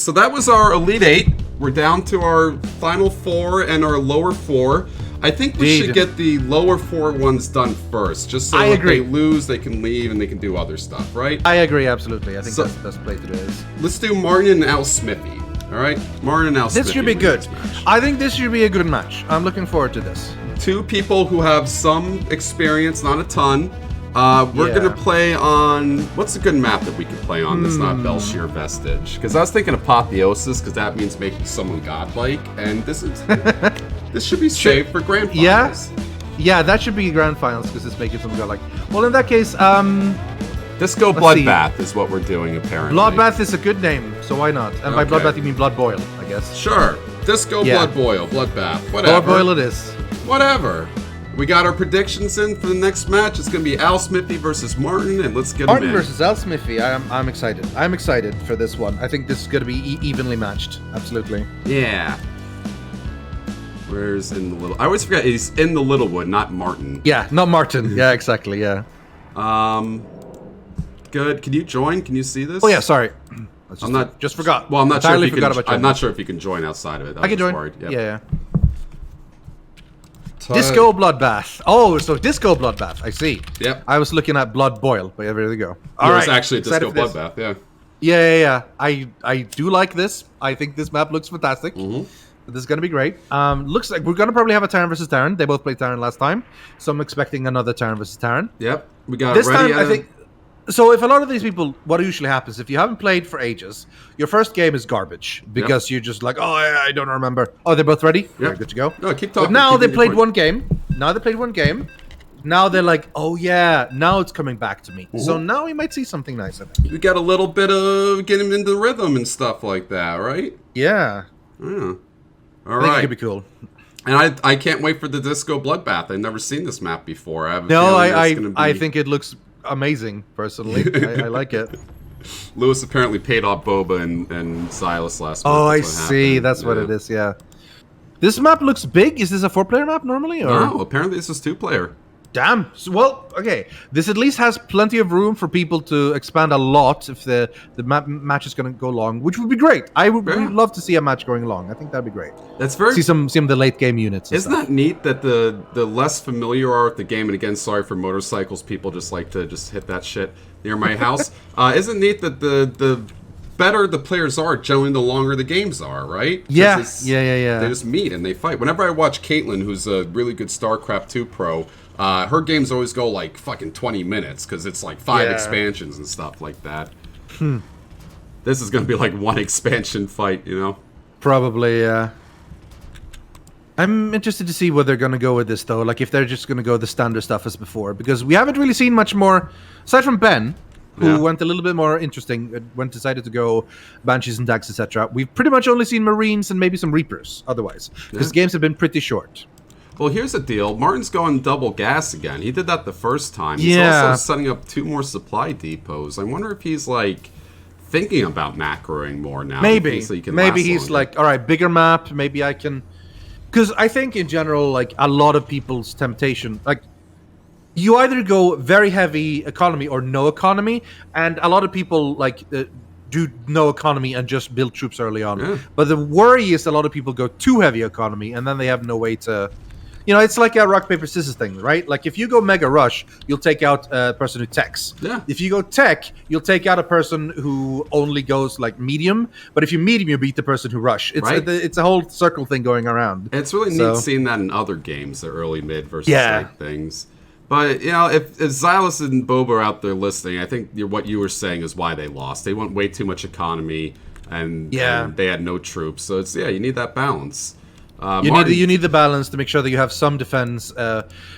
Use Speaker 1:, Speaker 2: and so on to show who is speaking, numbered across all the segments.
Speaker 1: so that was our Elite 8. We're down to our final 4 and our lower 4. I think we should get the lower 4 ones done first, just so if they lose, they can leave and they can do other stuff, right?
Speaker 2: I agree, absolutely. I think that's the best play to do is.
Speaker 1: Let's do Martin and Alsmiffy. All right, Martin and Alsmiffy.
Speaker 2: This should be good. I think this should be a good match. I'm looking forward to this.
Speaker 1: 2 people who have some experience, not a ton. We're gonna play on what's a good map that we can play on that's not Belshir Vestige? Because I was thinking Apotheosis, because that means making someone godlike, and this is this should be safe for grand finals.
Speaker 2: Yeah, that should be grand finals because it's making someone godlike. Well, in that case,
Speaker 1: Disco Bloodbath is what we're doing apparently.
Speaker 2: Bloodbath is a good name, so why not? And by Bloodbath you mean Blood Boil, I guess.
Speaker 1: Sure, Disco Blood Boil, Bloodbath, whatever.
Speaker 2: Blood Boil it is.
Speaker 1: Whatever. We got our predictions in for the next match. It's going to be Alsmiffy versus Martin, and let's get
Speaker 2: Martin
Speaker 1: them in.
Speaker 2: versus Alsmiffy. I'm excited. I'm excited for this one. I think this is going to be evenly matched. Absolutely.
Speaker 1: Yeah. Where's in the little? I always forget he's in the Littlewood, not Martin.
Speaker 2: Yeah, not Martin. Yeah, exactly. Yeah.
Speaker 1: Good. Can you join? Can you see this?
Speaker 2: Oh yeah. Sorry.
Speaker 1: I'm not.
Speaker 2: Just forgot.
Speaker 1: Well, I'm not sure if you can.
Speaker 2: About
Speaker 1: I'm not sure if you can join outside of it.
Speaker 2: I can join.
Speaker 1: Yep.
Speaker 2: Yeah. Disco Bloodbath. Oh, so Disco Bloodbath. I see.
Speaker 1: Yep.
Speaker 2: I was looking at Blood Boil, but there we go.
Speaker 1: All right. It's actually a Disco Bloodbath. Yeah.
Speaker 2: Yeah. I do like this. I think this map looks fantastic. This is going to be great. Looks like we're going to probably have a Terran versus Terran. They both played Terran last time, so I'm expecting another Terran versus Terran.
Speaker 1: Yep. We got
Speaker 2: this
Speaker 1: it ready.
Speaker 2: Time, I think. So if a lot of these people, what usually happens, if you haven't played for ages, your first game is garbage because you're just like, oh, I don't remember. Oh, they're both ready? Yep. Good to go.
Speaker 1: No, keep talking.
Speaker 2: But now they played one game. Now they're like, oh yeah, now it's coming back to me. So now we might see something nice. I think.
Speaker 1: We got a little bit of getting into the rhythm and stuff like that, right?
Speaker 2: Yeah.
Speaker 1: All
Speaker 2: I
Speaker 1: right.
Speaker 2: think it could be cool.
Speaker 1: And I can't wait for the Disco Bloodbath. I've never seen this map before.
Speaker 2: I think it looks amazing, personally. I like it.
Speaker 1: Lewis apparently paid off Boba and Zylus last month.
Speaker 2: Oh, I see. That's what it is, yeah. This map looks big. Is this a 4-player map normally? Or?
Speaker 1: No, apparently this is 2-player.
Speaker 2: Damn. Well, okay. This at least has plenty of room for people to expand a lot if the match is going to go long, which would be great. I would love to see a match going long. I think that'd be great.
Speaker 1: That's very...
Speaker 2: See some of the late game units.
Speaker 1: Isn't that neat that the less familiar you are with the game, and again, sorry for motorcycles, people just like to just hit that shit near my house. Isn't it neat that the better the players are, generally the longer the games are, right?
Speaker 2: Yeah.
Speaker 1: They just meet and they fight. Whenever I watch Caitlin, who's a really good StarCraft 2 pro, her games always go like fucking 20 minutes because it's like 5 expansions and stuff like that. This is going to be like one expansion fight, you know?
Speaker 2: Probably, yeah. I'm interested to see where they're going to go with this, though. Like, if they're just going to go the standard stuff as before. Because we haven't really seen much more, aside from Ben, who went a little bit more interesting, decided to go Banshees and Dags, etc. We've pretty much only seen Marines and maybe some Reapers, otherwise. Because games have been pretty short.
Speaker 1: Well, here's the deal. Martin's going double gas again. He did that the first time. He's also setting up 2 more supply depots. I wonder if he's, like, thinking about macroing more now.
Speaker 2: Maybe. Maybe he's like, all right, bigger map. Maybe I can... Because I think, in general, like, a lot of people's temptation... Like, you either go very heavy economy or no economy, and a lot of people, like... do no economy and just build troops early on. But the worry is a lot of people go too heavy economy, and then they have no way to... You know, it's like a rock, paper, scissors thing, right? Like, if you go Mega Rush, you'll take out a person who techs. If you go tech, you'll take out a person who only goes, like, medium. But if you medium, you beat the person who rush. It's a whole circle thing going around.
Speaker 1: It's really neat seeing that in other games, the early, mid versus late things. But, you know, if Zylus and Boba are out there listening, I think what you were saying is why they lost. They went way too much economy, and they had no troops. So, it's you need that balance.
Speaker 2: You need the balance to make sure that you have some defense.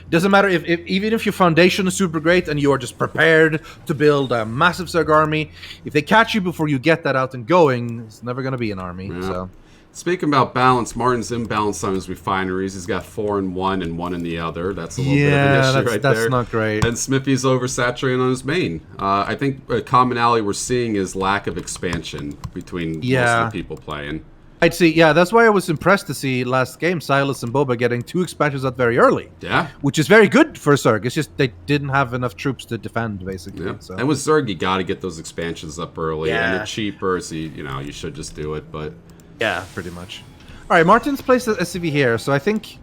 Speaker 2: Doesn't matter even if your foundation is super great and you are just prepared to build a massive Zerg army. If they catch you before you get that out and going, it's never going to be an army. So,
Speaker 1: speaking about balance, Martin's imbalanced on his refineries. He's got 4 in one and 1 in the other. That's a little bit of an issue right there.
Speaker 2: That's not great.
Speaker 1: And Smithy's oversaturated on his main. I think a commonality we're seeing is lack of expansion between most of the people playing.
Speaker 2: I'd see. Yeah, that's why I was impressed to see last game Zylus and Boba getting 2 expansions out very early.
Speaker 1: Yeah,
Speaker 2: which is very good for Zerg. It's just they didn't have enough troops to defend, basically.
Speaker 1: Yeah.
Speaker 2: So.
Speaker 1: And with Zerg, you got to get those expansions up early,
Speaker 2: Yeah.
Speaker 1: and they're cheaper, so you should just do it. But
Speaker 2: yeah, pretty much. All right, Martin's placed the SCV here, so I think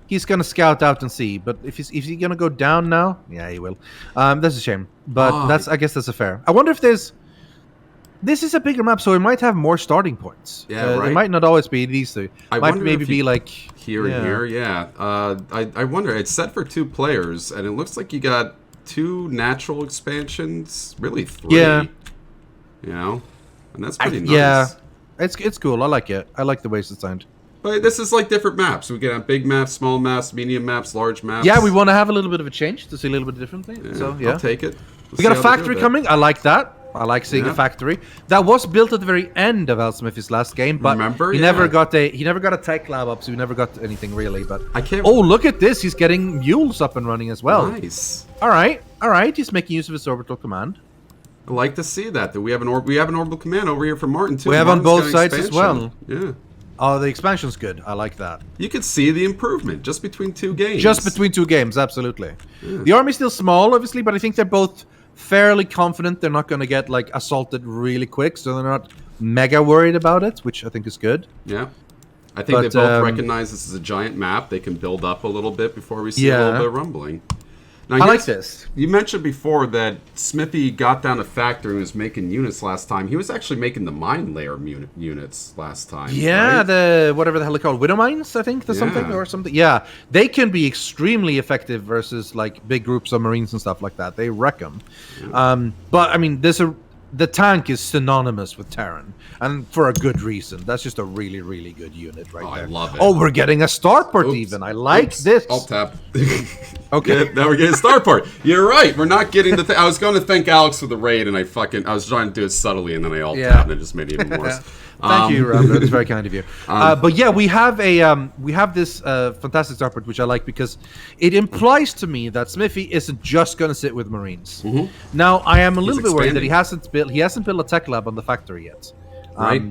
Speaker 2: he's gonna scout out and see. But if he's gonna go down now, yeah, he will. That's a shame, but I guess that's a fair. I wonder if there's. This is a bigger map, so it might have more starting points.
Speaker 1: Yeah, right.
Speaker 2: It might not always be these two.
Speaker 1: I
Speaker 2: might
Speaker 1: wonder
Speaker 2: maybe
Speaker 1: if
Speaker 2: be like
Speaker 1: here and here. Yeah. I wonder. It's set for 2 players, and it looks like you got 2 natural expansions. Really 3.
Speaker 2: Yeah.
Speaker 1: You know, and that's pretty nice.
Speaker 2: Yeah, it's cool. I like it. I like the way it's designed.
Speaker 1: But this is like different maps. We can have big maps, small maps, medium maps, large maps.
Speaker 2: Yeah, we want to have a little bit of a change to see a little bit differently.
Speaker 1: Yeah,
Speaker 2: So yeah,
Speaker 1: I'll take it.
Speaker 2: We got a factory coming. I like that. I like seeing a factory that was built at the very end of Alsmiffy's last game, but he never got a tech lab up, so we never got anything really. But
Speaker 1: I can't.
Speaker 2: Oh, look at this! He's getting mules up and running as well.
Speaker 1: Nice.
Speaker 2: All right. He's making use of his orbital command.
Speaker 1: I like to see that we have an orbital command over here from Martin too.
Speaker 2: We have on both sides as well.
Speaker 1: Yeah.
Speaker 2: Oh, the expansion's good. I like that.
Speaker 1: You can see the improvement just between 2 games.
Speaker 2: Just between 2 games, absolutely. Yeah. The army's still small, obviously, but I think they're both fairly confident they're not going to get like assaulted really quick, so they're not mega worried about it, which I think is good.
Speaker 1: Yeah. I think they both recognize this is a giant map. They can build up a little bit before we see a little bit of rumbling. Now,
Speaker 2: I like this.
Speaker 1: You mentioned before that Smithy got down a factory and was making units last time. He was actually making the mine layer units last time.
Speaker 2: Yeah,
Speaker 1: right?
Speaker 2: the whatever the hell they're called, widow mines, I think, something or something. Yeah, they can be extremely effective versus like big groups of marines and stuff like that. They wreck them. Yeah. But I mean, the tank is synonymous with Terran, and for a good reason. That's just a really, really good unit right there.
Speaker 1: I love it.
Speaker 2: Oh, we're getting a starport even. I like this.
Speaker 1: Alt tab.
Speaker 2: Okay.
Speaker 1: Yeah, now we're getting a starport. You're right. We're not getting the I was going to thank Alex for the raid, and I was trying to do it subtly, and then I alt tabbed, and it just made it even worse.
Speaker 2: Thank you, Rob. That's very kind of you. But yeah, we have this fantastic starport, which I like because it implies to me that Smithy isn't just going to sit with Marines. Mm-hmm. Now, I am a little bit worried that he hasn't built a tech lab on the factory yet,
Speaker 1: right?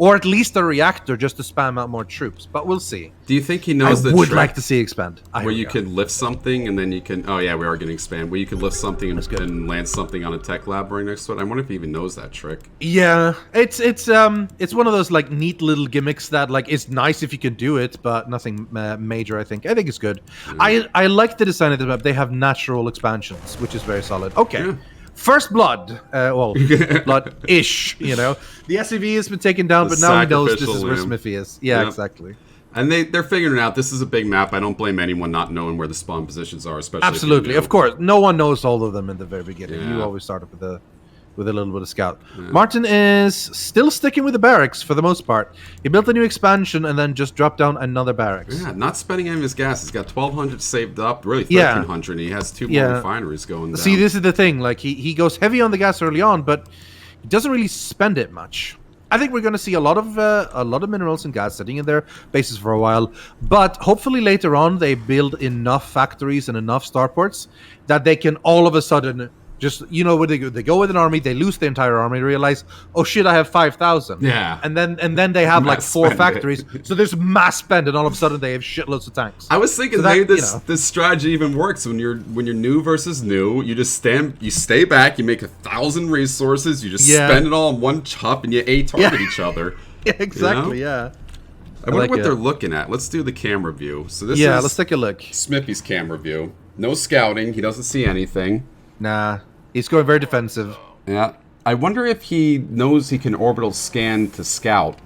Speaker 2: Or at least a reactor just to spam out more troops. But we'll see.
Speaker 1: Do you think he knows the
Speaker 2: trick? I would
Speaker 1: trick
Speaker 2: like to see expand.
Speaker 1: Where you can lift something and then you can... Oh, yeah, we are getting expand. Where you can lift something and land something on a tech lab right next to it. I wonder if he even knows that trick.
Speaker 2: Yeah, it's one of those like neat little gimmicks that like it's nice if you can do it, but nothing major. I think it's good. Yeah. I like the design of the map. They have natural expansions, which is very solid. Okay. Yeah. First blood, blood-ish, you know. The SCV has been taken down, but now he knows this is where Smithy is. Yeah, exactly.
Speaker 1: And they're figuring it out. This is a big map. I don't blame anyone not knowing where the spawn positions are, especially.
Speaker 2: Absolutely, of course. No one knows all of them in the very beginning. Yeah. You always start up with a little bit of scout. Yeah. Martin is still sticking with the barracks for the most part. He built a new expansion and then just dropped down another barracks.
Speaker 1: Yeah, not spending any of his gas. He's got 1,200 saved up, really 1,300, and he has 2 more refineries going down.
Speaker 2: See, this is the thing. Like he goes heavy on the gas early on, but he doesn't really spend it much. I think we're going to see a lot of minerals and gas sitting in their bases for a while, but hopefully later on they build enough factories and enough starports that they can all of a sudden just, you know, when they go with an army, they lose the entire army, realize, oh shit, I have 5,000.
Speaker 1: Yeah.
Speaker 2: And then they have like 4 factories. So there's mass spend, and all of a sudden they have shitloads of tanks.
Speaker 1: I was thinking maybe this strategy even works when you're new versus new. You just stay back, you make 1,000 resources, you just spend it all in one chop, and you target each other.
Speaker 2: Yeah, exactly. You know?
Speaker 1: I wonder what they're looking at. Let's do the camera view. So this is
Speaker 2: let's take a look.
Speaker 1: Smithy's camera view. No scouting. He doesn't see anything.
Speaker 2: Nah. He's going very defensive.
Speaker 1: Yeah. I wonder if he knows he can orbital scan to scout.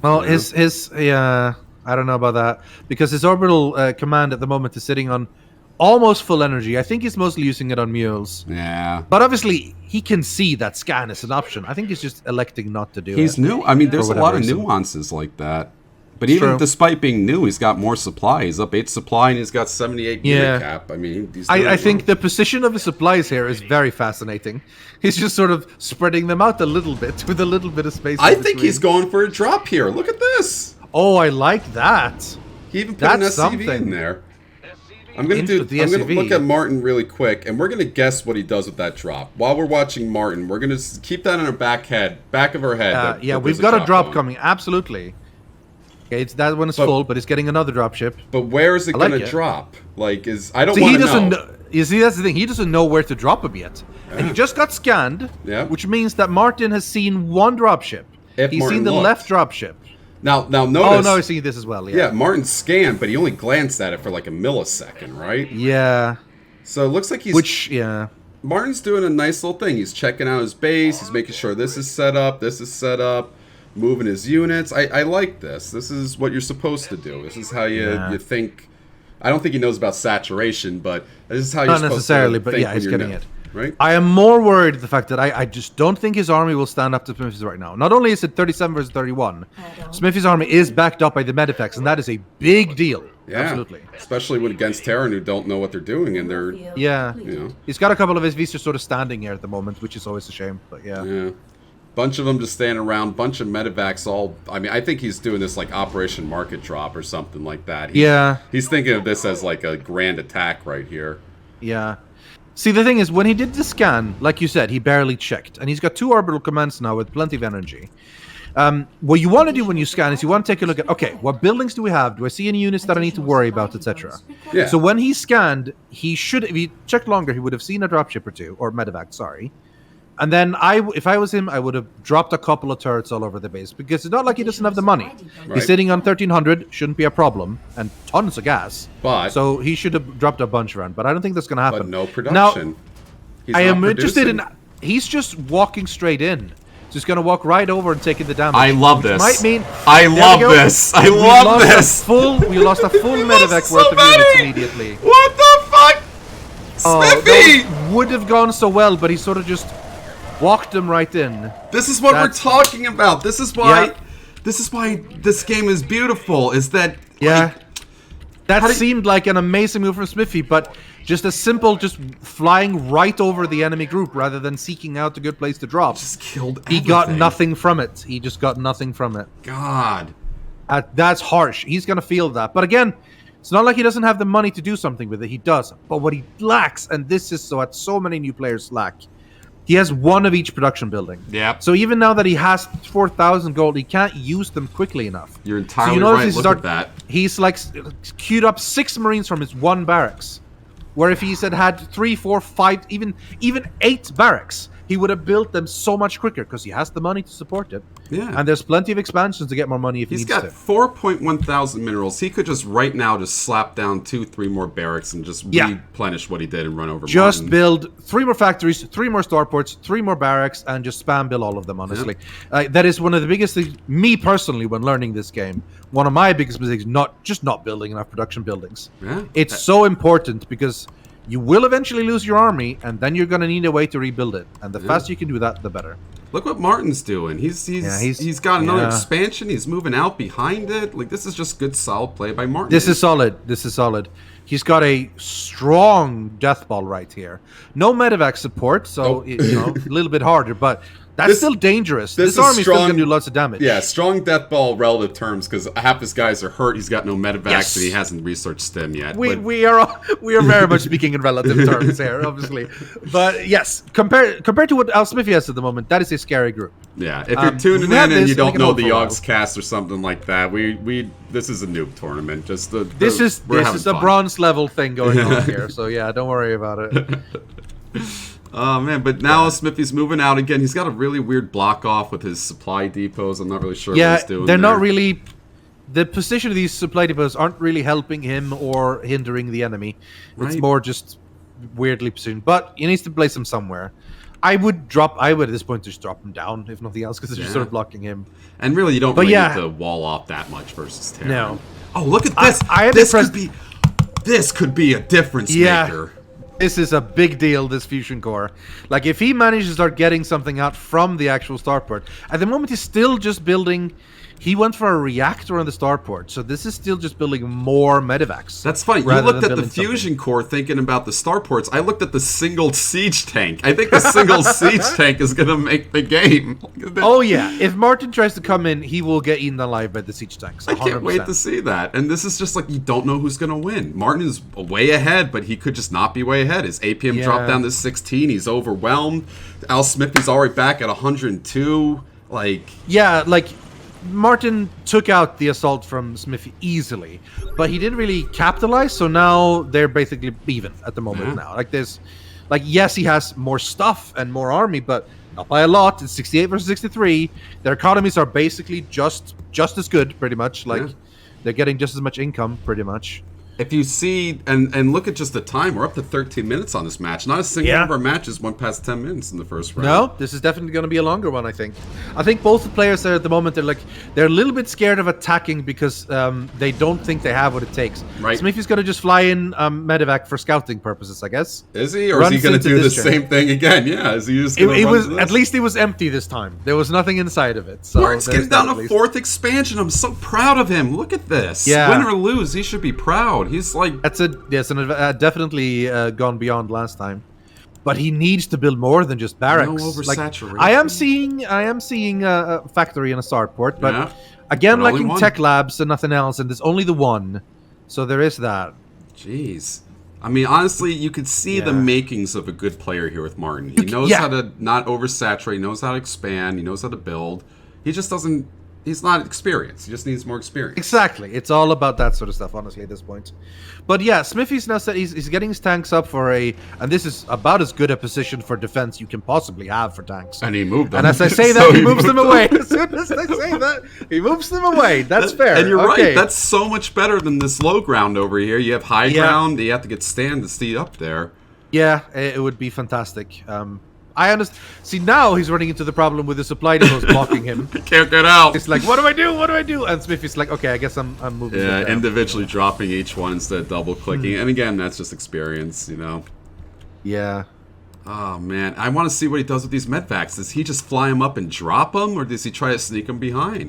Speaker 2: Well, I don't know about that. Because his orbital command at the moment is sitting on almost full energy. I think he's mostly using it on mules.
Speaker 1: Yeah.
Speaker 2: But obviously, he can see that scan is an option. I think he's just electing not to do it.
Speaker 1: He's new. I mean, there's a lot of nuances like that. But even despite being new, he's got more supply. He's up 8 supply, and he's got 78 unit cap. I mean,
Speaker 2: I think the position of the supplies here is very fascinating. He's just sort of spreading them out a little bit with a little bit of space.
Speaker 1: I think he's going for a drop here. Look at this.
Speaker 2: Oh, I like that.
Speaker 1: He even put an SCV in there. I'm gonna look at Martin really quick, and we're gonna guess what he does with that drop. While we're watching Martin, we're gonna keep that in our back of our head.
Speaker 2: Yeah, we've got a drop coming. Absolutely. Okay, that one is full, but it's getting another drop ship.
Speaker 1: But where is it gonna drop? Like, I don't want to know.
Speaker 2: You see, that's the thing. He doesn't know where to drop him yet, and he just got scanned.
Speaker 1: Yeah.
Speaker 2: Which means that Martin has seen one dropship. He's seen the left dropship.
Speaker 1: Now notice.
Speaker 2: Oh no, he's seen this as well.
Speaker 1: Yeah, Martin scanned, but he only glanced at it for like a millisecond, right?
Speaker 2: Yeah.
Speaker 1: So it looks like Martin's doing a nice little thing. He's checking out his base. He's making sure this is set up. Moving his units. I like this. This is what you're supposed to do. This is how you think. I don't think he knows about saturation, but this is how you're supposed to think. Not necessarily, but yeah, he's getting it. Right?
Speaker 2: I am more worried the fact that I just don't think his army will stand up to Smithy's right now. Not only is it 37 versus 31, Smithy's army is backed up by the medeffects, and that is a big deal.
Speaker 1: Yeah,
Speaker 2: absolutely.
Speaker 1: Especially when against Terran who don't know what they're doing, and they're
Speaker 2: He's got a couple of his Visas sort of standing here at the moment, which is always a shame. But yeah.
Speaker 1: Bunch of them just standing around, bunch of medevacs all... I mean, I think he's doing this like Operation Market Drop or something like that. He's thinking of this as like a grand attack right here.
Speaker 2: Yeah. See, the thing is, when he did the scan, like you said, he barely checked. And he's got 2 orbital commands now with plenty of energy. What you want to do when you scan is you want to take a look at, okay, what buildings do we have? Do I see any units that I need to worry about, etc.?
Speaker 1: Yeah.
Speaker 2: So when he scanned, if he checked longer, he would have seen a dropship or 2, or medevac, sorry. And then if I was him, I would have dropped a couple of turrets all over the base, because it's not like he doesn't have the money. Right. He's sitting on 1,300, shouldn't be a problem, and tons of gas. So he should have dropped a bunch around, but I don't think that's going to happen.
Speaker 1: But no production.
Speaker 2: Now, I am interested in... He's just walking straight in. Just going to walk right over and taking the damage.
Speaker 1: I love this.
Speaker 2: Might mean...
Speaker 1: I love this. We lost
Speaker 2: a full medevac worth of units immediately.
Speaker 1: What the fuck? Smithy!
Speaker 2: Would have gone so well, but he sort of just... walked them right in.
Speaker 1: This is what we're talking about. This is why this game is beautiful. Is that
Speaker 2: that seemed like an amazing move from Smithy, but just a simple flying right over the enemy group rather than seeking out a good place to drop.
Speaker 1: Just killed everything.
Speaker 2: He got nothing from it. He just got nothing from it.
Speaker 1: God.
Speaker 2: That's harsh. He's going to feel that. But again, it's not like he doesn't have the money to do something with it. He does. But what he lacks, and this is what so many new players lack, he has 1 of each production building.
Speaker 1: Yeah.
Speaker 2: So even now that he has 4,000 gold, he can't use them quickly enough.
Speaker 1: You're entirely right. Look at that.
Speaker 2: He's like queued up 6 Marines from his 1 barracks. Where if he had 3, 4, 5, even 8 barracks, he would have built them so much quicker because he has the money to support it.
Speaker 1: Yeah.
Speaker 2: And there's plenty of expansions to get more money if he needs to.
Speaker 1: He's got 4.1 thousand minerals. He could just right now just slap down 2, 3 more barracks and just replenish what he did and run over
Speaker 2: Just build 3 more factories, 3 more starports, 3 more barracks, and just spam build all of them, honestly. Yep. That is one of the biggest things, me personally, when learning this game, one of my biggest mistakes, not building enough production buildings. Yeah. It's so important because... you will eventually lose your army, and then you're going to need a way to rebuild it. And the faster you can do that, the better.
Speaker 1: Look what Martin's doing. He's got another expansion. He's moving out behind it. Like, this is just good, solid play by Martin.
Speaker 2: This is solid. He's got a strong death ball right here. No medevac support, so a little bit harder, but that's still dangerous. This army's still going to do lots of damage.
Speaker 1: Yeah, strong death ball relative terms, because half his guys are hurt. He's got no medevacs, and he hasn't researched STEM yet.
Speaker 2: We are very much speaking in relative terms here, obviously. But yes, compared to what Alsmiffy has at the moment, that is a scary group.
Speaker 1: Yeah, if you're tuning in and you don't know the YOGSCAST or something like that, this is a noob tournament. This is
Speaker 2: a bronze level thing going on here. So yeah, don't worry about it.
Speaker 1: Oh man, but now Smithy's moving out again. He's got a really weird block off with his supply depots. I'm not really sure what he's doing.
Speaker 2: They're not really... the position of these supply depots aren't really helping him or hindering the enemy. Right. It's more just weirdly positioned. But he needs to place them somewhere. I would at this point just drop him down, if nothing else, because they're just sort of blocking him.
Speaker 1: And really, you don't really need to wall off that much versus Terran.
Speaker 2: No.
Speaker 1: Oh, look at this! This could be a difference maker.
Speaker 2: This is a big deal, this fusion core. Like, if he manages to start getting something out from the actual starport, at the moment he's still just building... He went for a reactor on the starport, so this is still just building more medevacs.
Speaker 1: That's funny. You looked at the fusion core thinking about the starports. I looked at the single siege tank. I think the single siege tank is going to make the game.
Speaker 2: Oh, yeah. If Martin tries to come in, he will get eaten alive by the siege tanks. 100%.
Speaker 1: I can't wait to see that. And this is just like, you don't know who's going to win. Martin is way ahead, but he could just not be way ahead. His APM dropped down to 16. He's overwhelmed. Alsmiffy's already back at 102. Like...
Speaker 2: Yeah, like... Martin took out the assault from Smithy easily, but he didn't really capitalize, so now they're basically even at the moment now. Like, there's... Like, yes, he has more stuff and more army, but not by a lot. It's 68 versus 63. Their economies are basically just as good, pretty much. Like, they're getting just as much income, pretty much.
Speaker 1: If you see, and look at just the time, we're up to 13 minutes on this match. Not a single one of our matches went past 10 minutes in the first round.
Speaker 2: No, this is definitely going to be a longer one, I think. I think both the players there at the moment, they're a little bit scared of attacking because they don't think they have what it takes.
Speaker 1: Right.
Speaker 2: Smithy's going to just fly in medevac for scouting purposes, I guess.
Speaker 1: Is he? Or is he going to do the same thing again? Yeah, is he just going to
Speaker 2: At least it was empty this time. There was nothing inside of it. So
Speaker 1: Martin's getting down a 4th expansion. I'm so proud of him. Look at this.
Speaker 2: Yeah.
Speaker 1: Win or lose, he should be proud. He's like...
Speaker 2: Definitely gone beyond last time, but he needs to build more than just barracks.
Speaker 1: No oversaturation.
Speaker 2: Like, I am seeing a factory and a starport, but again, lacking tech labs and nothing else, and there's only the one, so there is that.
Speaker 1: Jeez, I mean, honestly, you could see the makings of a good player here with Martin. He knows how to not oversaturate. He knows how to expand. He knows how to build. He just doesn't. He's not experienced. He just needs more experience.
Speaker 2: Exactly. It's all about that sort of stuff, honestly, at this point. But yeah, Smithy's now said he's getting his tanks up for and this is about as good a position for defense you can possibly have for tanks.
Speaker 1: And he moved them.
Speaker 2: And as I say that, he moves them away. As soon as I say that, he moves them away. That's fair.
Speaker 1: And you're right. That's so much better than this low ground over here. You have high ground. You have to get stand to stay up there.
Speaker 2: Yeah, it would be fantastic. I understand. See, now he's running into the problem with the supply depots blocking him.
Speaker 1: He can't get out.
Speaker 2: It's like, what do I do? What do I do? And Smithy's like, okay, I guess I'm moving.
Speaker 1: Yeah, individually dropping each one instead of double clicking. And again, that's just experience, you know.
Speaker 2: Yeah.
Speaker 1: Oh man, I want to see what he does with these medvacs. Does he just fly them up and drop them, or does he try to sneak them behind?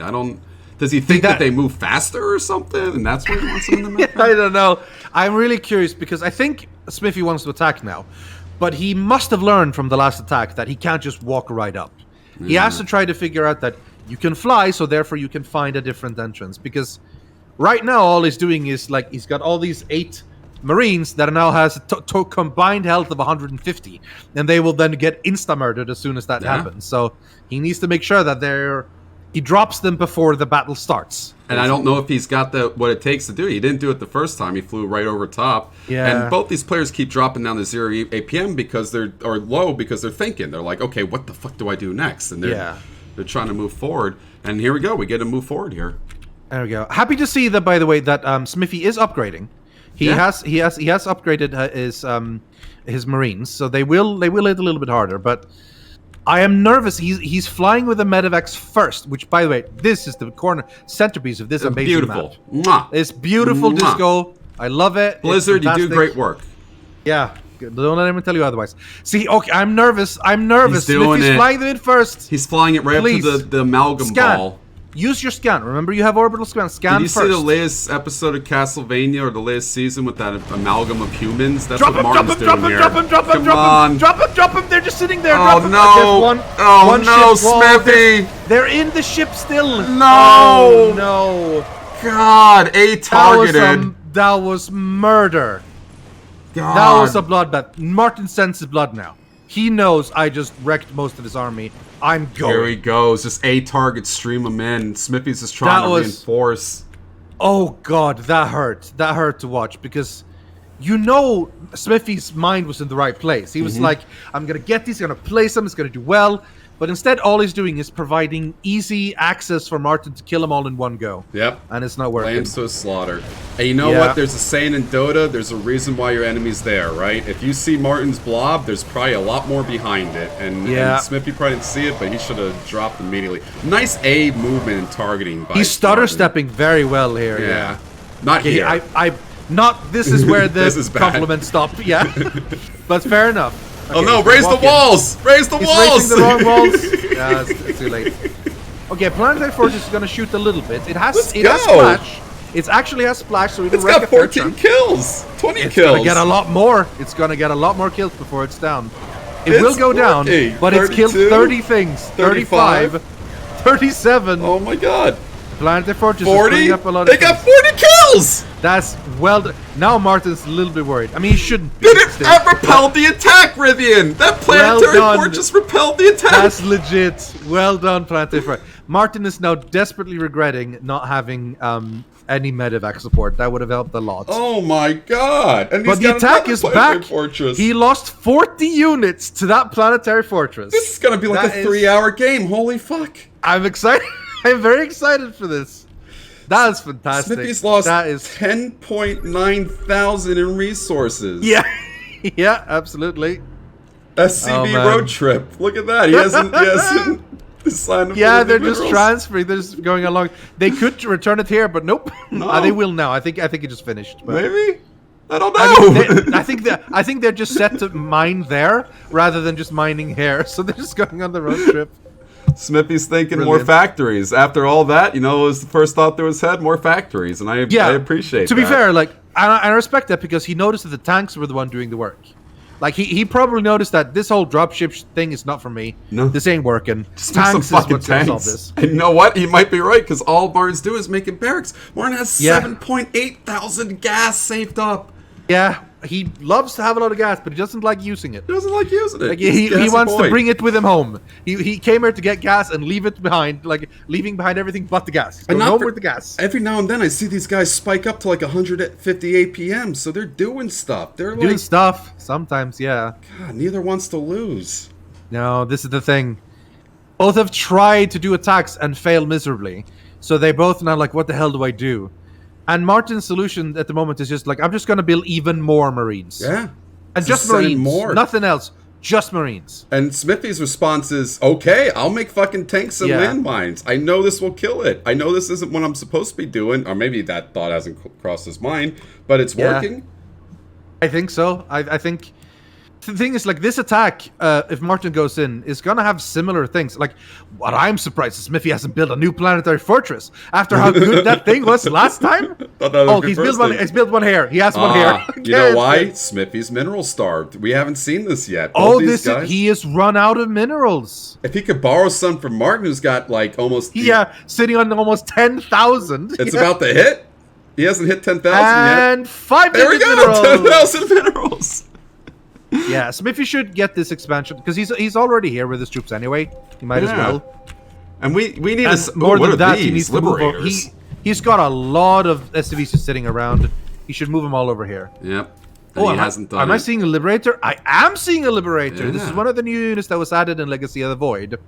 Speaker 1: Does he think that they move faster or something, and that's why he wants them in the medvac?
Speaker 2: I don't know. I'm really curious because I think Smithy wants to attack now. But he must have learned from the last attack that he can't just walk right up. He has to try to figure out that you can fly, so therefore you can find a different entrance. Because right now all he's doing is, like, he's got all these 8 Marines that now has a combined health of 150. And they will then get insta-murdered as soon as that happens. So he needs to make sure that he drops them before the battle starts.
Speaker 1: And I don't know if he's got what it takes to do it. He didn't do it the first time. He flew right over top.
Speaker 2: Yeah.
Speaker 1: And both these players keep dropping down to 0 APM because they're low because they're thinking. They're like, okay, what the fuck do I do next? And they're trying to move forward. And here we go. We get to move forward here.
Speaker 2: There we go. Happy to see that, by the way, that Smithy is upgrading. He has upgraded his Marines, so they will hit a little bit harder, but I am nervous. He's flying with the medevacs first, which, by the way, this is the centerpiece of this amazing
Speaker 1: beautiful
Speaker 2: map.
Speaker 1: Mwah.
Speaker 2: It's beautiful disco. I love it.
Speaker 1: Blizzard, you do great work.
Speaker 2: Yeah, don't let anyone tell you otherwise. See, okay, I'm nervous. He's flying them in first.
Speaker 1: He's flying it right up to the amalgam ball.
Speaker 2: Use your scan. Remember, you have orbital scan. Scan first.
Speaker 1: Did you see the latest episode of Castlevania or the latest season with that amalgam of humans? That's
Speaker 2: drop
Speaker 1: what Martin's doing here.
Speaker 2: Drop him! Drop him! They're just sitting there.
Speaker 1: Oh no! No, Smithy!
Speaker 2: They're in the ship still.
Speaker 1: No!
Speaker 2: Oh, no!
Speaker 1: God, targeted.
Speaker 2: That was murder.
Speaker 1: God.
Speaker 2: That was a bloodbath. Martin senses blood now. He knows I just wrecked most of his army. I'm going.
Speaker 1: Here he goes. Just target, stream him in. Smithy's just trying to reinforce.
Speaker 2: Oh, God. That hurt. That hurt to watch because, you know, Smithy's mind was in the right place. He was like, I'm going to get these, going to place them, it's going to do well. But instead, all he's doing is providing easy access for Martin to kill them all in one go.
Speaker 1: Yep.
Speaker 2: And it's not working.
Speaker 1: Lambs to a slaughter. And you know what? There's a saying in Dota, there's a reason why your enemy's there, right? If you see Martin's blob, there's probably a lot more behind it. And Smithy probably didn't see it, but he should have dropped immediately. Nice movement and targeting by
Speaker 2: He's stutter-stepping very well here.
Speaker 1: Yeah. Not here.
Speaker 2: Not this is where the
Speaker 1: This is bad.
Speaker 2: compliments stop. Yeah, but fair enough.
Speaker 1: Oh
Speaker 2: Okay,
Speaker 1: no!
Speaker 2: so
Speaker 1: Raise the
Speaker 2: walk in.
Speaker 1: walls! Raise the
Speaker 2: He's
Speaker 1: walls!
Speaker 2: raising the wrong walls. Yeah, it's too late. Okay, Planetary Fortress is gonna shoot a little bit. It has
Speaker 1: Let's
Speaker 2: has
Speaker 1: go.
Speaker 2: splash. It actually has splash, so it'll
Speaker 1: It's
Speaker 2: wreck
Speaker 1: got
Speaker 2: a third
Speaker 1: 14
Speaker 2: chunk.
Speaker 1: kills, 20
Speaker 2: It's
Speaker 1: kills.
Speaker 2: gonna get a lot more. It's gonna get a lot more kills before it's down. It
Speaker 1: It's
Speaker 2: will go down,
Speaker 1: working.
Speaker 2: but it's killed
Speaker 1: 32,
Speaker 2: 30 things. 35, 37.
Speaker 1: Oh my god!
Speaker 2: Planetary Fortress is
Speaker 1: 40.
Speaker 2: putting up a lot of
Speaker 1: They got 40 kills.
Speaker 2: That's well done. Now Martin's a little bit worried. I mean, he shouldn't be.
Speaker 1: Did it?
Speaker 2: still.
Speaker 1: That repelled the attack, Rythian. That planetary
Speaker 2: done.
Speaker 1: fortress repelled the attack.
Speaker 2: That's legit. Well done, Planetary Fortress. Martin is now desperately regretting not having any medevac support. That would have helped a lot.
Speaker 1: Oh my god! And
Speaker 2: But
Speaker 1: he's
Speaker 2: the
Speaker 1: got
Speaker 2: attack
Speaker 1: another
Speaker 2: is
Speaker 1: planetary
Speaker 2: back.
Speaker 1: Fortress.
Speaker 2: He lost 40 units to that Planetary Fortress.
Speaker 1: This is gonna be like
Speaker 2: That
Speaker 1: a
Speaker 2: is-
Speaker 1: 3-hour game. Holy fuck!
Speaker 2: I'm excited. I'm very excited for this. That is fantastic.
Speaker 1: Smithy's lost
Speaker 2: That is
Speaker 1: 10.9 thousand in resources.
Speaker 2: yeah, yeah, absolutely.
Speaker 1: SCB
Speaker 2: Oh, man.
Speaker 1: road trip. Look at that. He hasn't signed up
Speaker 2: Yeah,
Speaker 1: for the
Speaker 2: they're
Speaker 1: new
Speaker 2: just
Speaker 1: minerals.
Speaker 2: transferring. They're just going along. They could return it here, but nope.
Speaker 1: No.
Speaker 2: They will now. I think it just finished. But
Speaker 1: Maybe? I don't
Speaker 2: I
Speaker 1: know.
Speaker 2: think they're just set to mine there rather than just mining here. So they're just going on the road trip.
Speaker 1: Smithy's thinking more
Speaker 2: Brilliant.
Speaker 1: factories. After all that, you know, it was the first thought through his head, more factories. And I appreciate
Speaker 2: To
Speaker 1: that.
Speaker 2: be fair, like I respect that because he noticed that the tanks were the one doing the work. Like he probably noticed that this whole dropship thing is not for me.
Speaker 1: No.
Speaker 2: This ain't working.
Speaker 1: Just make some
Speaker 2: Tanks is
Speaker 1: fucking
Speaker 2: what's gonna solve
Speaker 1: tanks.
Speaker 2: this.
Speaker 1: And you know what? He might be right, because all Martin's doing is making barracks. Martin has
Speaker 2: Yeah.
Speaker 1: 7.8 thousand gas saved up.
Speaker 2: Yeah, he loves to have a lot of gas, but he doesn't like using it.
Speaker 1: He doesn't like using it.
Speaker 2: Like
Speaker 1: He's a
Speaker 2: he
Speaker 1: gassy
Speaker 2: wants
Speaker 1: boy.
Speaker 2: to bring it with him home. He came here to get gas and leave it behind, like leaving behind everything but the gas. He's
Speaker 1: And
Speaker 2: going
Speaker 1: not
Speaker 2: home
Speaker 1: for-
Speaker 2: with the gas.
Speaker 1: Every now and then I see these guys spike up to like 150 APM, so they're doing stuff. They're
Speaker 2: Doing
Speaker 1: like,
Speaker 2: stuff sometimes, yeah.
Speaker 1: God, neither wants to lose.
Speaker 2: No, this is the thing. Both have tried to do attacks and fail miserably. So they both now like, what the hell do I do? And Martin's solution at the moment is just like, I'm just going to build even more Marines.
Speaker 1: Yeah.
Speaker 2: And just
Speaker 1: send
Speaker 2: Marines.
Speaker 1: more.
Speaker 2: Nothing else. Just Marines.
Speaker 1: And Smithy's response is, okay, I'll make fucking tanks and
Speaker 2: Yeah.
Speaker 1: landmines. I know this will kill it. I know this isn't what I'm supposed to be doing. Or maybe that thought hasn't crossed his mind, but it's
Speaker 2: Yeah.
Speaker 1: working.
Speaker 2: I think so. I think the thing is, like, this attack, if Martin goes in, is gonna have similar things. Like, what I'm surprised is Smithy hasn't built a new planetary fortress after how good that thing was last time.
Speaker 1: Thought that was
Speaker 2: Oh,
Speaker 1: good
Speaker 2: he's built
Speaker 1: first
Speaker 2: one.
Speaker 1: thing.
Speaker 2: He's built one here. He has one here.
Speaker 1: You know
Speaker 2: Okay,
Speaker 1: why?
Speaker 2: it's-
Speaker 1: Smithy's mineral starved. We haven't seen this yet.
Speaker 2: Oh,
Speaker 1: Both these
Speaker 2: this
Speaker 1: guys,
Speaker 2: is, he has run out of minerals.
Speaker 1: if he could borrow some from Martin, who's got like almost
Speaker 2: Yeah, sitting on almost 10,000.
Speaker 1: it's
Speaker 2: Yeah.
Speaker 1: about to hit. He hasn't hit 10,000 yet.
Speaker 2: And 5
Speaker 1: There we
Speaker 2: million
Speaker 1: go,
Speaker 2: minerals.
Speaker 1: 10,000 minerals.
Speaker 2: Yeah, Smithy should get this expansion because he's already here with his troops anyway. He might as
Speaker 1: Yeah.
Speaker 2: well.
Speaker 1: And we need
Speaker 2: And
Speaker 1: to.
Speaker 2: more
Speaker 1: what
Speaker 2: than
Speaker 1: are
Speaker 2: that,
Speaker 1: these?
Speaker 2: he needs to move over.
Speaker 1: Liberators.
Speaker 2: He's got a lot of SCVs just sitting around. He should move them all over here.
Speaker 1: Yep. And he hasn't done
Speaker 2: am
Speaker 1: it.
Speaker 2: I seeing a Liberator? I am seeing a Liberator. This is
Speaker 1: Yeah.
Speaker 2: one of the new units that was added in Legacy of the Void.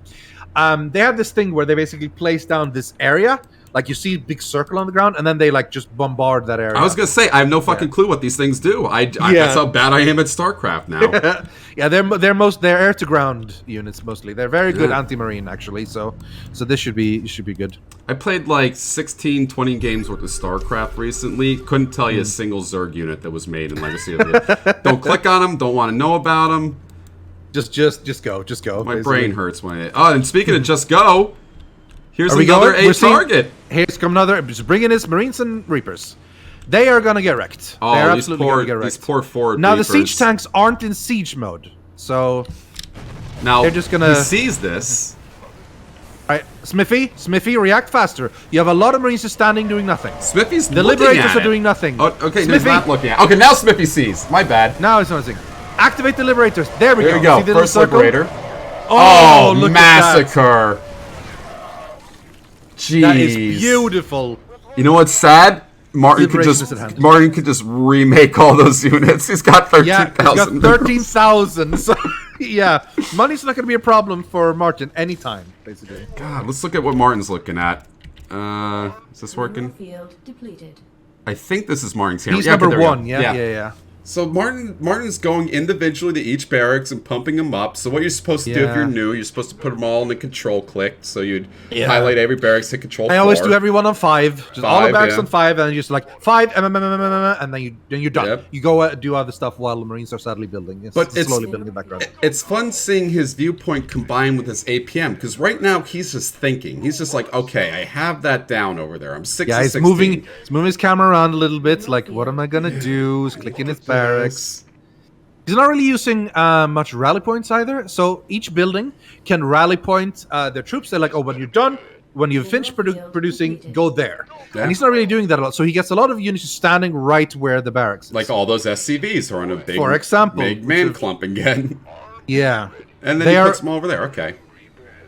Speaker 2: They have this thing where they basically place down this area. Like, you see a big circle on the ground, and then they, like, just bombard that area.
Speaker 1: I was gonna say I have no fucking clue what these things do. That's how bad I am at StarCraft now.
Speaker 2: Yeah, they're air to ground units mostly. They're very good
Speaker 1: Yeah.
Speaker 2: anti-marine actually. So this should be good.
Speaker 1: I played like 16, 20 games worth of StarCraft recently. Couldn't tell
Speaker 2: Hmm.
Speaker 1: you a single Zerg unit that was made in Legacy of the. Don't click on them. Don't want to know about them.
Speaker 2: Just go.
Speaker 1: My
Speaker 2: basically.
Speaker 1: brain hurts when it. Oh, and speaking of just go, here's
Speaker 2: Are we
Speaker 1: another
Speaker 2: going? We're
Speaker 1: A
Speaker 2: seeing-
Speaker 1: target.
Speaker 2: Here's come another. Just bring in his Marines and Reapers. They are gonna get wrecked.
Speaker 1: Oh,
Speaker 2: They're
Speaker 1: these
Speaker 2: absolutely
Speaker 1: poor,
Speaker 2: gonna get wrecked.
Speaker 1: these poor forward
Speaker 2: Now the
Speaker 1: Reapers.
Speaker 2: siege tanks aren't in siege mode, so
Speaker 1: Now
Speaker 2: they're just gonna-
Speaker 1: He sees this.
Speaker 2: right, Smithy, react faster. You have a lot of Marines just standing doing nothing.
Speaker 1: Smithy's
Speaker 2: The
Speaker 1: looking
Speaker 2: Liberators
Speaker 1: at
Speaker 2: are
Speaker 1: it.
Speaker 2: doing nothing.
Speaker 1: Oh, okay, he's
Speaker 2: Smithy,
Speaker 1: not looking at. Okay, now Smithy sees. My bad.
Speaker 2: now it's nothing. Activate the Liberators. There we
Speaker 1: Here
Speaker 2: go.
Speaker 1: we go.
Speaker 2: See the little
Speaker 1: First
Speaker 2: circle?
Speaker 1: Liberator.
Speaker 2: Oh, look at
Speaker 1: massacre! Jeez.
Speaker 2: that. That is beautiful.
Speaker 1: You know what's sad? Martin could
Speaker 2: Liberation is at hand.
Speaker 1: just remake all those units. He's got 13,000.
Speaker 2: Yeah, he's got
Speaker 1: minerals.
Speaker 2: 13,000. So, yeah, money's not going to be a problem for Martin anytime, basically.
Speaker 1: God, let's look at what Martin's looking at. Is this working?
Speaker 3: Field depleted.
Speaker 1: I think this is Martin's here.
Speaker 2: He's
Speaker 1: Yeah, okay,
Speaker 2: number
Speaker 1: there we go.
Speaker 2: one. Yeah.
Speaker 1: So Martin's going individually to each barracks and pumping them up. So what you're supposed to do if you're new, you're supposed to put them all in the control click. So you'd highlight every barracks, hit control 4.
Speaker 2: I always do everyone on 5. Just all the barracks on 5, and just like 5, and then you're done. Yep. You go do other stuff while the Marines are sadly building. It's slowly building in the background.
Speaker 1: It's fun seeing his viewpoint combined with his APM, because right now he's just thinking. He's just like, okay, I have that down over there. I'm 6
Speaker 2: Yeah, he's moving his camera around a little bit. Like, what am I gonna do? He's clicking his barracks. He's not really using much rally points either. So each building can rally point their troops. They're like, oh, when you're done, when you've finished producing, go there. Yeah. And he's not really doing that a lot. So he gets a lot of units standing right where the barracks is.
Speaker 1: Like all those SCVs are on a big,
Speaker 2: for example,
Speaker 1: big man clump again.
Speaker 2: Yeah.
Speaker 1: And then he puts them over there. Okay.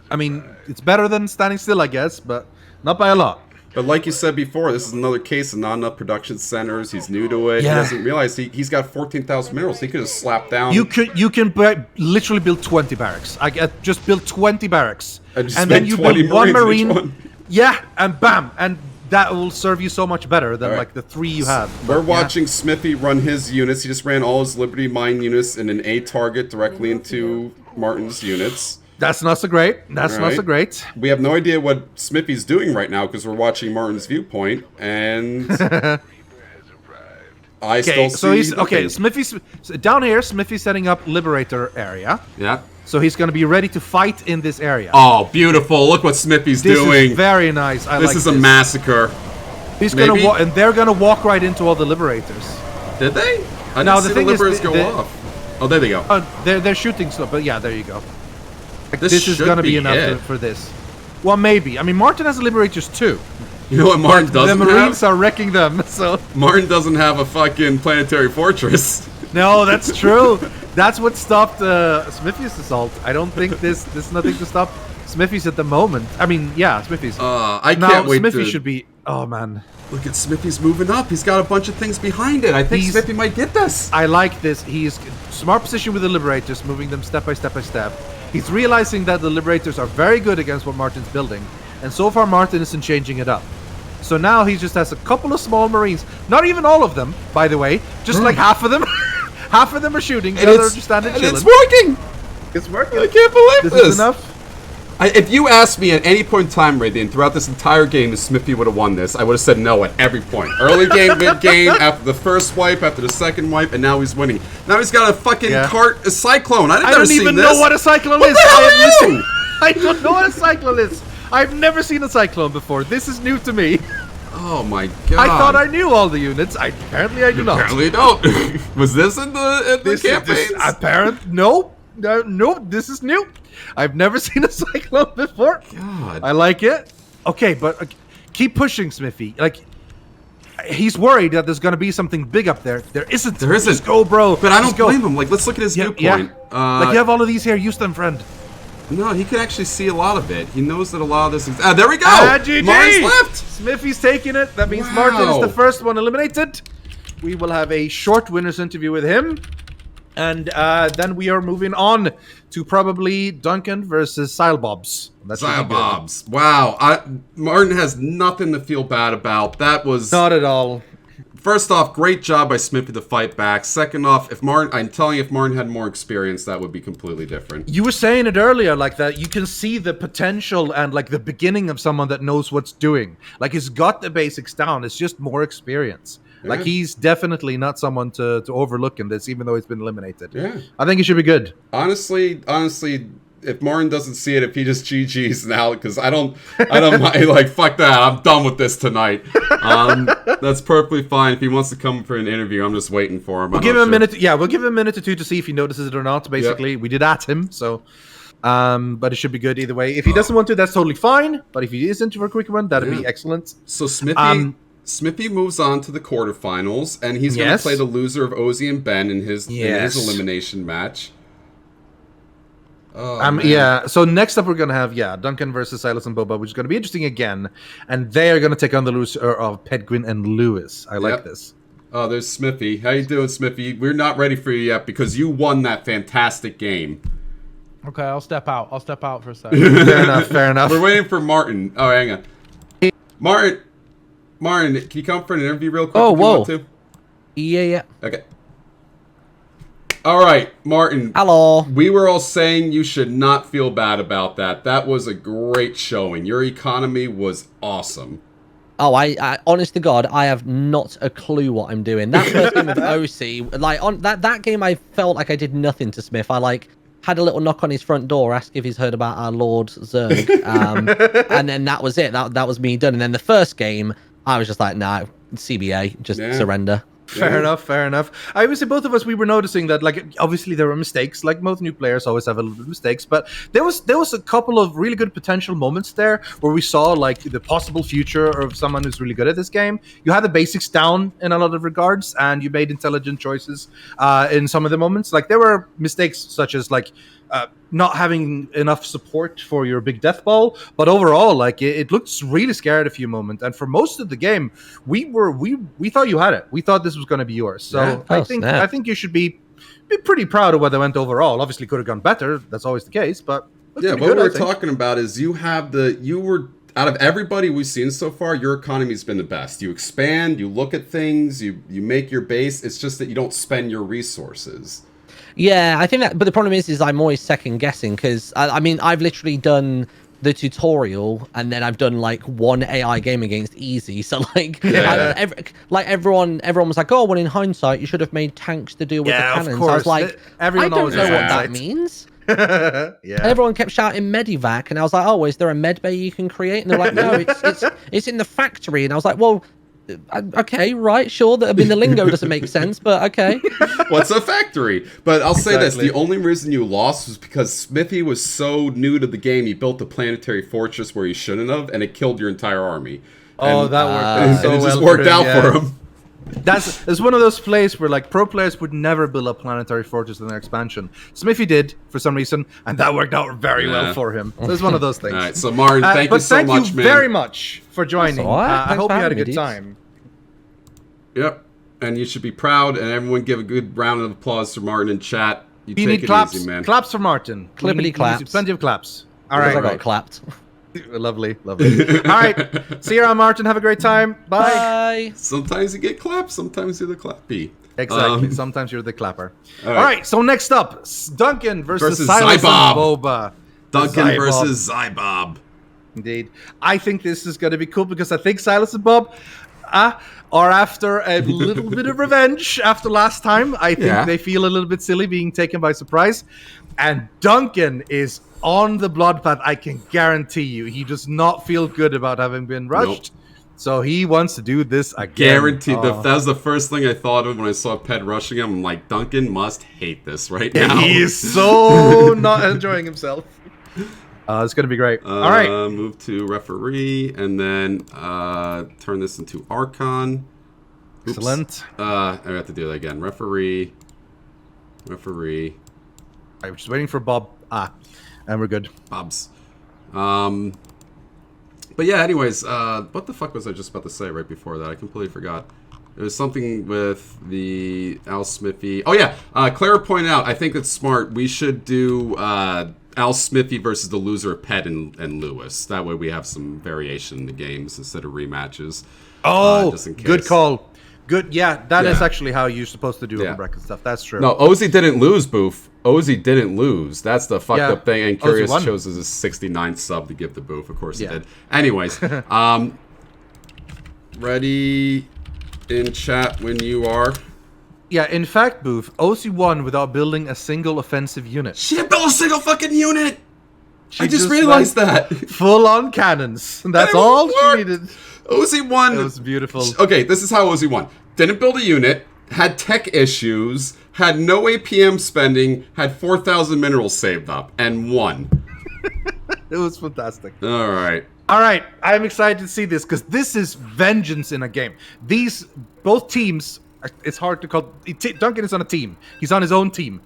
Speaker 2: I mean, it's better than standing still, I guess, but not by a lot.
Speaker 1: But like you said before, this is another case of not enough production centers. He's new to it. Yeah. He doesn't realize he's got 14,000 minerals. He could have slapped down.
Speaker 2: You can literally build 20 barracks. Just build 20 barracks, and then you build one Marine. Yeah, and bam, and that will serve you so much better than like the 3 you have.
Speaker 1: We're watching Smithy run his units. He just ran all his Liberty Mine units in an A target directly into Martin's units.
Speaker 2: That's not so great. Not so great.
Speaker 1: We have no idea what Smithy's doing right now because we're watching Martin's viewpoint, and I still see.
Speaker 2: So Smithy's down here. Smithy's setting up Liberator area.
Speaker 1: Yeah.
Speaker 2: So he's going to be ready to fight in this area.
Speaker 1: Oh, beautiful! Look what Smithy's doing.
Speaker 2: This is very nice.
Speaker 1: This is a massacre.
Speaker 2: He's going to and they're going to walk right into all the Liberators.
Speaker 1: Did they? I didn't see the Liberators go off. Oh, there they go.
Speaker 2: They're shooting stuff, but yeah, there you go. This is going to be enough for this. Well, maybe. I mean, Martin has Liberators too.
Speaker 1: You know what Martin doesn't have?
Speaker 2: The Marines are wrecking them, so...
Speaker 1: Martin doesn't have a fucking planetary fortress.
Speaker 2: No, that's true. That's what stopped Smithy's assault. I don't think there's nothing to stop Smithy's at the moment. I mean, yeah, Smithy's.
Speaker 1: I can't wait
Speaker 2: Smithy should be... Oh, man.
Speaker 1: Look at Smithy's moving up. He's got a bunch of things behind it. I think Smithy might get this.
Speaker 2: I like this. He's smart position with the Liberators, moving them step by step by step. He's realizing that the Liberators are very good against what Martin's building. And so far, Martin isn't changing it up. So now he just has a couple of small Marines. Not even all of them, by the way. Just like half of them. Half of them are shooting. The others are just standing chilling.
Speaker 1: It's working!
Speaker 2: It's working.
Speaker 1: I can't believe this.
Speaker 2: This is enough.
Speaker 1: If you asked me at any point in time, Rythian, throughout this entire game, if Smithy would have won this, I would have said no at every point. Early game, mid game, after the first wipe, after the second wipe, and now he's winning. Now he's got a fucking a Cyclone. I don't even
Speaker 2: know what a Cyclone is. I don't know what a Cyclone is. I've never seen a Cyclone before. This is new to me.
Speaker 1: Oh my god.
Speaker 2: I thought I knew all the units. Apparently I do not.
Speaker 1: Apparently don't. Was this in the campaigns?
Speaker 2: No, this is new. I've never seen a Cyclone before.
Speaker 1: God.
Speaker 2: I like it. Okay, but keep pushing, Smithy. Like, he's worried that there's going to be something big up there. There isn't. Just go, bro.
Speaker 1: But I don't blame him. Like, let's look at his viewpoint.
Speaker 2: Yeah. Like, you have all of these here. Use them, friend.
Speaker 1: No, he can actually see a lot of it. He knows that a lot of this is... there we go!
Speaker 2: GG!
Speaker 1: Martin's left!
Speaker 2: Smithy's taking it. That means Martin is the first one eliminated. We will have a short winner's interview with him. And then we are moving on to probably Duncan versus Zylbobs.
Speaker 1: Zylbobs. Wow. Martin has nothing to feel bad about. That was...
Speaker 2: Not at all.
Speaker 1: First off, great job by Smithy to fight back. Second off, if Martin had more experience, that would be completely different.
Speaker 2: You were saying it earlier, like that you can see the potential and like the beginning of someone that knows what's doing. Like he's got the basics down. It's just more experience. Yeah. Like he's definitely not someone to overlook in this, even though he's been eliminated.
Speaker 1: Yeah,
Speaker 2: I think he should be good.
Speaker 1: Honestly, if Martin doesn't see it, if he just GG's now, because I don't mind, like, fuck that, I'm done with this tonight. That's perfectly fine. If he wants to come for an interview, I'm just waiting for him.
Speaker 2: We'll give him a minute. Yeah, we'll give him a minute or two to see if he notices it or not. Basically, we did at him, so. But it should be good either way. If he doesn't want to, that's totally fine. But if he is into for a quick one, that'd be excellent.
Speaker 1: So Smithy moves on to the quarterfinals, and he's going to play the loser of Osie and Ben in his elimination match.
Speaker 2: Yeah, so next up we're going to have, Duncan versus Zylus and Boba, which is going to be interesting again. And they are going to take on the loser of Pedguin and Lewis. I like this.
Speaker 1: Oh, there's Smithy. How you doing, Smithy? We're not ready for you yet because you won that fantastic game.
Speaker 3: Okay, I'll step out. I'll step out for a second.
Speaker 2: Fair enough.
Speaker 1: We're waiting for Martin. Oh, hang on. Martin, can you come for an interview real quick?
Speaker 3: Oh, whoa.
Speaker 1: You want to?
Speaker 3: Yeah.
Speaker 1: Okay. All right, Martin.
Speaker 4: Hello.
Speaker 1: We were all saying you should not feel bad about that. That was a great showing. Your economy was awesome.
Speaker 4: Oh, I honest to God, I have not a clue what I'm doing. That first game with OC, like on that game, I felt like I did nothing to Smith. I like had a little knock on his front door, asked if he's heard about our Lord Zerg, and then that was it. That was me done. And then the first game, I was just like, nah, CBA, just surrender.
Speaker 2: Fair enough. I would say both of us, we were noticing that, like, obviously there were mistakes, like most new players always have a little bit of mistakes, but there was a couple of really good potential moments there where we saw, like, the possible future of someone who's really good at this game. You had the basics down in a lot of regards, and you made intelligent choices in some of the moments. Like, there were mistakes such as, like, not having enough support for your big death ball, but overall, like, it looked really scary at a few moments. And for most of the game, we thought you had it. We thought this was going to be yours. So I think you should be pretty proud of what they went overall. Obviously, could have gone better. That's always the case. But
Speaker 1: yeah, what we're talking about is you were out of everybody we've seen so far, your economy's been the best. You expand, you look at things, you make your base. It's just that you don't spend your resources.
Speaker 4: Yeah, I think that, but the problem is I'm always second guessing because I mean, I've literally done the tutorial and then I've done like one AI game against easy. So like, everyone was like, oh, well, in hindsight, you should have made tanks to deal with the cannons. I was like, I don't know what that means. Everyone kept shouting medivac, and I was like, oh, is there a med bay you can create? And they're like, no, it's in the factory. And I was like, well, okay, right, sure. I mean, the lingo doesn't make sense, but okay.
Speaker 1: What's a factory? But I'll say this: the only reason you lost was because Smithy was so new to the game. He built a planetary fortress where he shouldn't have, and it killed your entire army.
Speaker 2: Oh, that worked.
Speaker 1: And it just worked out for him.
Speaker 2: That's one of those plays where like pro players would never build a planetary fortress in their expansion. Smithy did for some reason, and that worked out very well for him. So it's one of those things.
Speaker 1: All right, so Martin, thank you so much, man.
Speaker 2: Thank you very much for joining. I hope you had a good time.
Speaker 1: Yep, and you should be proud, and everyone give a good round of applause for Martin in chat. You take
Speaker 2: need
Speaker 1: it
Speaker 2: claps,
Speaker 1: easy, man.
Speaker 2: Claps for Martin.
Speaker 4: Clippity claps.
Speaker 2: Plenty of claps. All right.
Speaker 4: I got clapped.
Speaker 2: Lovely. All right. See you around, Martin. Have a great time. Bye.
Speaker 1: Sometimes you get clapped, sometimes you're the clappy.
Speaker 2: Exactly. Sometimes you're the clapper. All right. So next up, Duncan versus
Speaker 1: Zybob.
Speaker 2: Boba.
Speaker 1: Duncan versus Zybob.
Speaker 2: Indeed. I think this is going to be cool because I think Zylus and Bob are after a little bit of revenge after last time. I think they feel a little bit silly being taken by surprise. And Duncan is on the blood path, I can guarantee you. He does not feel good about having been rushed. Nope. So he wants to do this again.
Speaker 1: Guaranteed. That was the first thing I thought of when I saw Ped rushing him. I'm like, Duncan must hate this right now.
Speaker 2: He is so not enjoying himself. It's going to be great. All right.
Speaker 1: Move to referee and then turn this into Archon. Oops.
Speaker 2: Excellent.
Speaker 1: I have to do that again. Referee.
Speaker 2: I'm just waiting for Bob. And we're good.
Speaker 1: Bob's. But yeah, anyways, what the fuck was I just about to say right before that? I completely forgot. It was something with the Alsmiffy. Oh yeah, Clara pointed out, I think it's smart. We should do Alsmiffy versus the loser of Ped and Lewis. That way we have some variation in the games instead of rematches.
Speaker 2: Oh, just in case. Good call. Good, that is actually how you're supposed to do bracket stuff. That's true.
Speaker 1: No, Ozzy didn't lose, Boof. Ozzy didn't lose. That's the fucked up thing. And Curious chose as a 69th sub to give the Boof. Of course he did. Anyways, ready in chat when you are.
Speaker 2: Yeah, in fact, Boof, Ozzy won without building a single offensive unit.
Speaker 1: She didn't build a single fucking unit! I just realized that.
Speaker 2: Full-on cannons. That's all she needed.
Speaker 1: Ozzy won.
Speaker 2: It was beautiful.
Speaker 1: Okay, this is how Ozzy won. Didn't build a unit, had tech issues, had no APM spending, had 4,000 minerals saved up, and won.
Speaker 2: It was fantastic.
Speaker 1: All right.
Speaker 2: I'm excited to see this because this is vengeance in a game. Both teams, it's hard to call. Duncan is on a team. He's on his own team.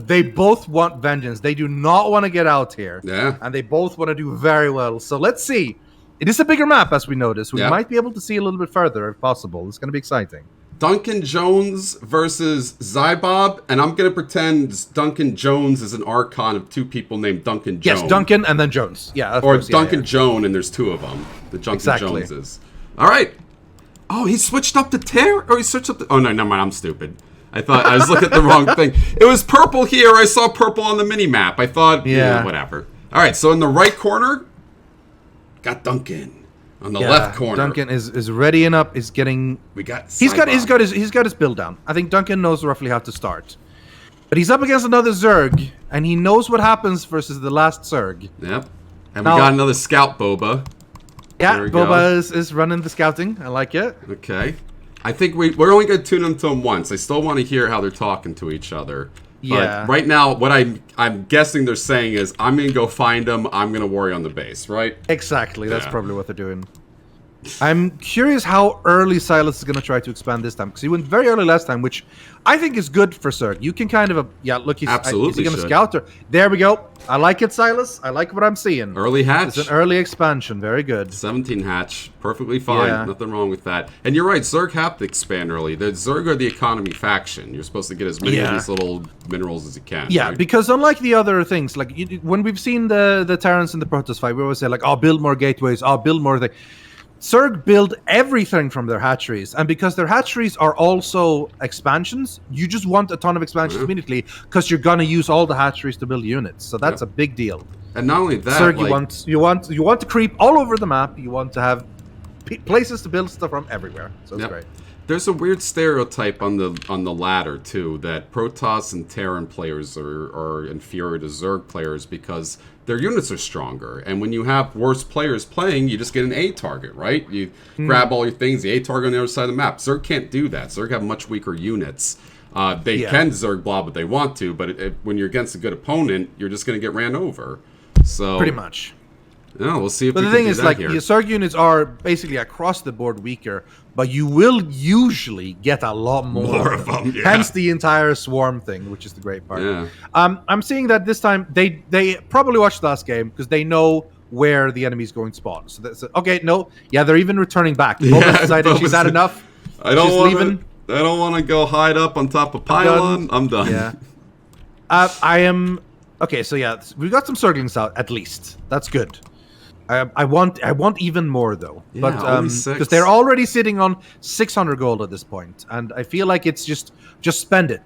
Speaker 2: They both want vengeance. They do not want to get out here.
Speaker 1: Yeah.
Speaker 2: And they both want to do very well. So let's see. It is a bigger map, as we noticed. We might be able to see a little bit further if possible. It's going to be exciting.
Speaker 1: Duncan Jones versus Zybob, and I'm going to pretend Duncan Jones is an Archon of two people named Duncan Jones.
Speaker 2: Yes, Duncan and then Jones. Yeah,
Speaker 1: or Duncan Joan, and there's two of them. The Duncan Joneses. All right. Oh, he switched up to Terror? Or he switched up to... Oh, no, never mind. I'm stupid. I thought I was looking at the wrong thing. It was purple here. I saw purple on the mini map. I thought, whatever. All right, so in the right corner, got Duncan. On the left corner,
Speaker 2: Duncan is readying up. Is getting. He's got his build down. I think Duncan knows roughly how to start, but he's up against another Zerg, and he knows what happens versus the last Zerg.
Speaker 1: Yep. And we got another scout, Boba.
Speaker 2: Yeah, Boba is running the scouting. I like it.
Speaker 1: Okay. I think we're only going to tune into them once. I still want to hear how they're talking to each other.
Speaker 2: Yeah.
Speaker 1: But right now, what I'm guessing they're saying is, I'm going to go find them. I'm going to worry on the base, right?
Speaker 2: Exactly. That's probably what they're doing. I'm curious how early Zylus is going to try to expand this time, because he went very early last time, which I think is good for Zerg. You can kind of, look, he's
Speaker 1: absolutely
Speaker 2: going to scout her. There we go. I like it, Zylus. I like what I'm seeing.
Speaker 1: Early hatch.
Speaker 2: It's an early expansion. Very good.
Speaker 1: 17 hatch. Perfectly fine. Yeah. Nothing wrong with that. And you're right, Zerg have to expand early. The Zerg are the economy faction. You're supposed to get as many of these little minerals as you can.
Speaker 2: Yeah,
Speaker 1: right?
Speaker 2: Because unlike the other things, like when we've seen the Terrans and the Protoss fight, we always say, like, oh, build more gateways, oh, build more things. Zerg build everything from their hatcheries, and because their hatcheries are also expansions, you just want a ton of expansions immediately, because you're gonna use all the hatcheries to build units. So that's a big deal.
Speaker 1: And not only that,
Speaker 2: Zerg, you want to creep all over the map. You want to have places to build stuff from everywhere. So it's great.
Speaker 1: There's a weird stereotype on the ladder too, that Protoss and Terran players are inferior to Zerg players because their units are stronger, and when you have worse players playing, you just get an A target, right? You grab all your things, the A target on the other side of the map. Zerg can't do that. Zerg have much weaker units. They can Zerg blob if they want to, but when you're against a good opponent, you're just going to get ran over. So
Speaker 2: pretty much.
Speaker 1: Yeah, we'll see if.
Speaker 2: But
Speaker 1: we
Speaker 2: the
Speaker 1: can
Speaker 2: thing
Speaker 1: do
Speaker 2: is,
Speaker 1: that
Speaker 2: like,
Speaker 1: here.
Speaker 2: your Zerg units are basically across the board weaker, but you will usually get a lot more
Speaker 1: of them. Yeah.
Speaker 2: Hence the entire swarm thing, which is the great part.
Speaker 1: Yeah.
Speaker 2: I'm seeing that this time they probably watched the last game because they know where the enemy's going to spawn. So that's okay. No, they're even returning back. Boba decided she's had enough.
Speaker 1: I don't want to go hide up on top of pylon. I'm done.
Speaker 2: Yeah. I am okay. So we've got some Zerglings out at least. That's good. I want even more though, but because they're already sitting on 600 gold at this point, and I feel like it's just spend it,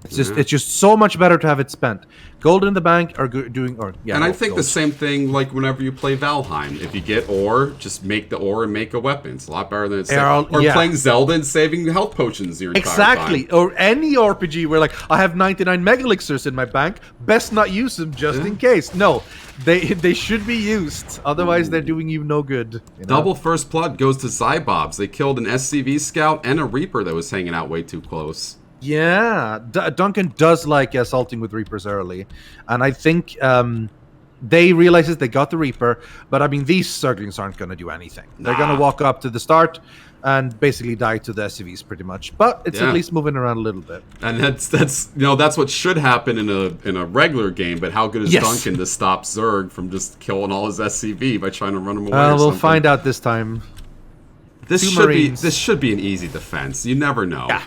Speaker 2: It's just so much better to have it spent. Gold in the bank are doing,
Speaker 1: and I think the same thing like whenever you play Valheim. If you get ore, just make the ore and make a weapon. It's a lot better than playing Zelda and saving health potions your entire time.
Speaker 2: Or any RPG where, like, I have 99 megalixirs in my bank. Best not use them just in case. No, they should be used. Otherwise, they're doing you no good. You know?
Speaker 1: Double first blood goes to Zybobs. They killed an SCV scout and a Reaper that was hanging out way too close.
Speaker 2: Yeah, Duncan does like assaulting with Reapers early, and I think they realizes they got the Reaper, but I mean these Zerglings aren't going to do anything. They're going to walk up to the start and basically die to the SCVs pretty much. But it's at least moving around a little bit.
Speaker 1: And that's what should happen in a regular game. But how good is Duncan to stop Zerg from just killing all his SCV by trying to run him away?
Speaker 2: We'll find out this time.
Speaker 1: This should be an easy defense. You never know.
Speaker 2: Yeah.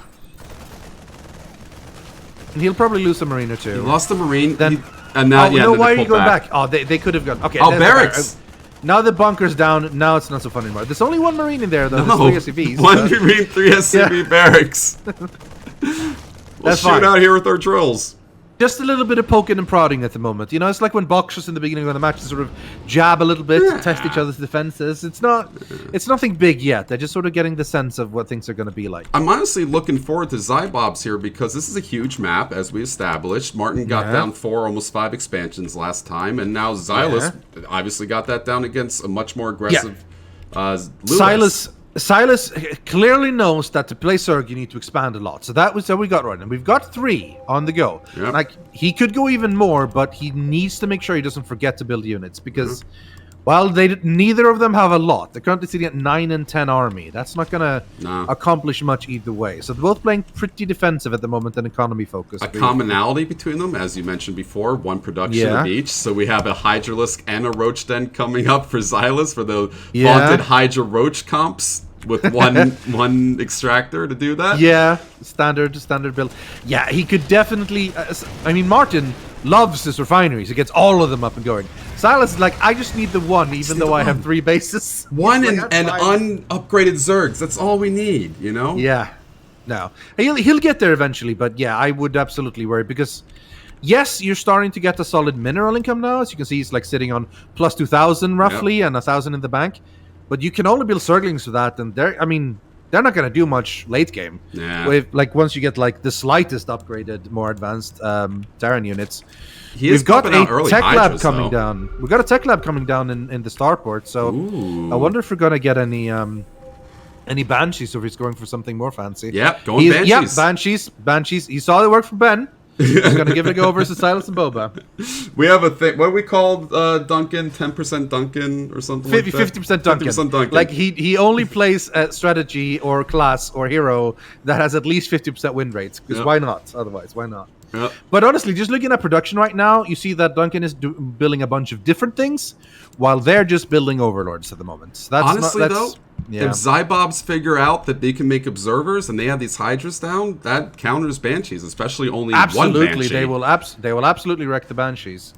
Speaker 2: And he'll probably lose a Marine or two.
Speaker 1: He lost a Marine.
Speaker 2: Then, why are you going back? Oh, they could have gone. Okay.
Speaker 1: Oh, barracks.
Speaker 2: Now the bunker's down. Now it's not so fun anymore. There's only one Marine in there, though.
Speaker 1: No,
Speaker 2: there's 3 SCVs.
Speaker 1: One Marine, 3 SCV barracks. We'll shoot out here with our drills.
Speaker 2: Just a little bit of poking and prodding at the moment. You know, it's like when boxers in the beginning of the match sort of jab a little bit to test each other's defenses. It's nothing big yet. They're just sort of getting the sense of what things are going to be like.
Speaker 1: I'm honestly looking forward to Zybobs here because this is a huge map, as we established. Martin got down 4, almost 5 expansions last time, and now Zylus obviously got that down against a much more aggressive Lewis.
Speaker 2: Zylus clearly knows that to play Zerg you need to expand a lot. So that was how we got right. And we've got 3 on the go. Yep. Like, he could go even more, but he needs to make sure he doesn't forget to build units because while neither of them have a lot, they're currently sitting at 9 and 10 army. That's not going to accomplish much either way. So they're both playing pretty defensive at the moment and economy focused.
Speaker 1: A commonality between them, as you mentioned before, 1 production of each. So we have a Hydralisk and a Roach Den coming up for Zylus for the vaunted Hydra Roach comps. With one extractor to do that?
Speaker 2: Yeah, standard build. Yeah, he could definitely... I mean, Martin loves his refineries. He gets all of them up and going. Zylus is like, I just need the one, even though I have 3 bases.
Speaker 1: One and unupgraded Zergs. That's all we need, you know?
Speaker 2: Yeah. No. He'll get there eventually, but yeah, I would absolutely worry because yes, you're starting to get a solid mineral income now. As you can see, he's like sitting on plus 2,000 roughly and 1,000 in the bank. But you can only build Zerglings for that, and they're not going to do much late game.
Speaker 1: Yeah.
Speaker 2: With, like once you get like the slightest upgraded, more advanced Terran units.
Speaker 1: We've got a
Speaker 2: tech lab coming down. We've got a tech lab coming down in the starport. So I wonder if we're going to get any Banshees, or if he's going for something more fancy.
Speaker 1: Yeah, Banshees.
Speaker 2: Yeah, Banshees. He saw it work for Ben. He's going to give it a go versus Zylus and Boba.
Speaker 1: We have a thing. What do we call Duncan? 10% Duncan or something like that?
Speaker 2: 50% Duncan.
Speaker 1: 50% Duncan.
Speaker 2: Like, he only plays strategy or class or hero that has at least 50% win rates. Because why not? Otherwise, why not?
Speaker 1: Yep.
Speaker 2: But honestly, just looking at production right now, you see that Duncan is building a bunch of different things, while they're just building overlords at the moment.
Speaker 1: Honestly, if Zybobs figure out that they can make observers and they have these Hydras down, that counters Banshees, especially only one Banshee.
Speaker 2: They will absolutely wreck the Banshees.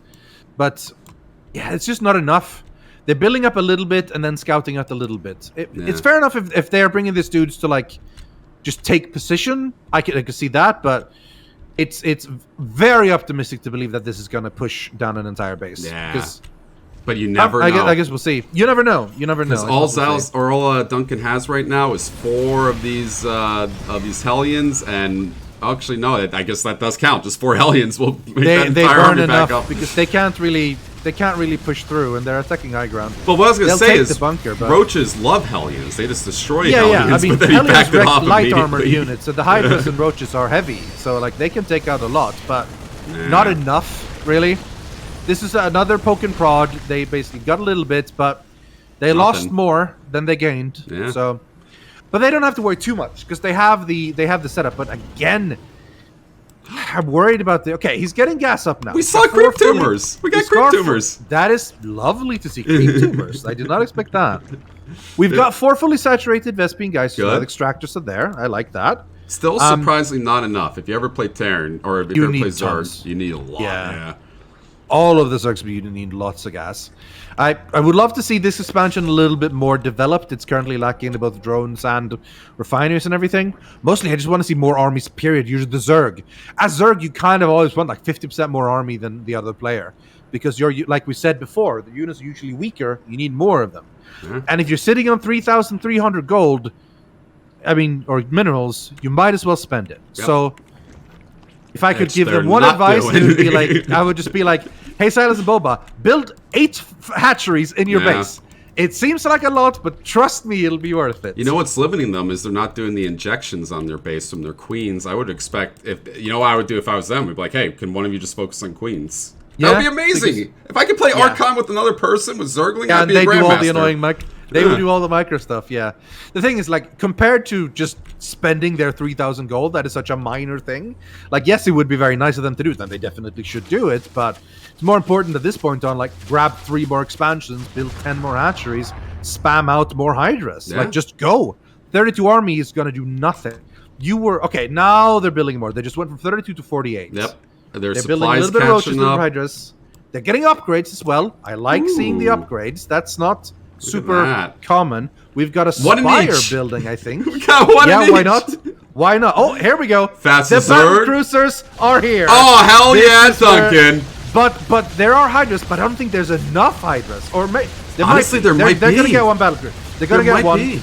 Speaker 2: But yeah, it's just not enough. They're building up a little bit and then scouting out a little bit. It's fair enough if they're bringing these dudes to like just take position. I could see that, but it's very optimistic to believe that this is going to push down an entire base.
Speaker 1: Yeah. But you never know.
Speaker 2: I guess we'll see. You never know.
Speaker 1: Because all Duncan has right now is 4 of these Hellions, and actually no, I guess that does count. Just 4 Hellions will make that entire army back up.
Speaker 2: Because they can't really push through, and they're attacking high ground.
Speaker 1: But what I was going to say is,
Speaker 2: the bunker,
Speaker 1: Roaches love Hellions. They just destroy
Speaker 2: Hellions.
Speaker 1: I mean, but then
Speaker 2: Hellions wreck light armored
Speaker 1: immediately.
Speaker 2: units, so the Hydras and Roaches are heavy, so like they can take out a lot, but not enough, really. This is another poke and prod. They basically got a little bit, but they lost more than they gained.
Speaker 1: Yeah.
Speaker 2: So, but they don't have to worry too much because they have the setup. But again, I'm worried about okay, he's getting gas up now.
Speaker 1: We saw creep tumors. We got creep tumors.
Speaker 2: That is lovely to see creep tumors. I did not expect that. We've got 4 fully saturated Vespene guys. So that extractors are there. I like that.
Speaker 1: Still surprisingly not enough. If you ever play Terran or if you ever play Zerg, you need a lot.
Speaker 2: Yeah. All of the Zergs, you need lots of gas. I would love to see this expansion a little bit more developed. It's currently lacking in both drones and refineries and everything. Mostly, I just want to see more armies, period. Usually the Zerg. As Zerg, you kind of always want like 50% more army than the other player. Because like we said before, the units are usually weaker. You need more of them. Mm-hmm. And if you're sitting on 3,300 gold, or minerals, you might as well spend it. Yep. So if I could give them one advice, it would be like, I would just be like, hey, Zylus and Boba, build 8 hatcheries in your base. It seems like a lot, but trust me, it'll be worth it.
Speaker 1: You know what's limiting them is they're not doing the injections on their base from their queens. I would expect, what I would do if I was them, I'd be like, hey, can one of you just focus on queens? That would be amazing. If I could play Archon with another person with Zergling, I'd be a Grandmaster.
Speaker 2: Do all the annoying They would do all the micro stuff, The thing is, like, compared to just spending their 3,000 gold, that is such a minor thing. Like, yes, it would be very nice of them to do it, and they definitely should do it, but it's more important at this point on, like, grab 3 more expansions, build 10 more hatcheries, spam out more Hydras. Like, just go. 32 army is going to do nothing. Now they're building more. They just went from 32 to 48.
Speaker 1: Yep. They're
Speaker 2: building a little bit of Roaches and Hydras. They're getting upgrades as well. I like seeing the upgrades. That's not super common. We've got a Spire building, I think.
Speaker 1: We got one in each.
Speaker 2: Why not? Why not? Oh, here we go.
Speaker 1: Fast
Speaker 2: the battle cruisers are here.
Speaker 1: Oh, hell yeah, Duncan.
Speaker 2: But there are Hydras, but I don't think there's enough Hydras. Or
Speaker 1: honestly, there might be.
Speaker 2: They're going to get one battle cruiser. They're going to get one.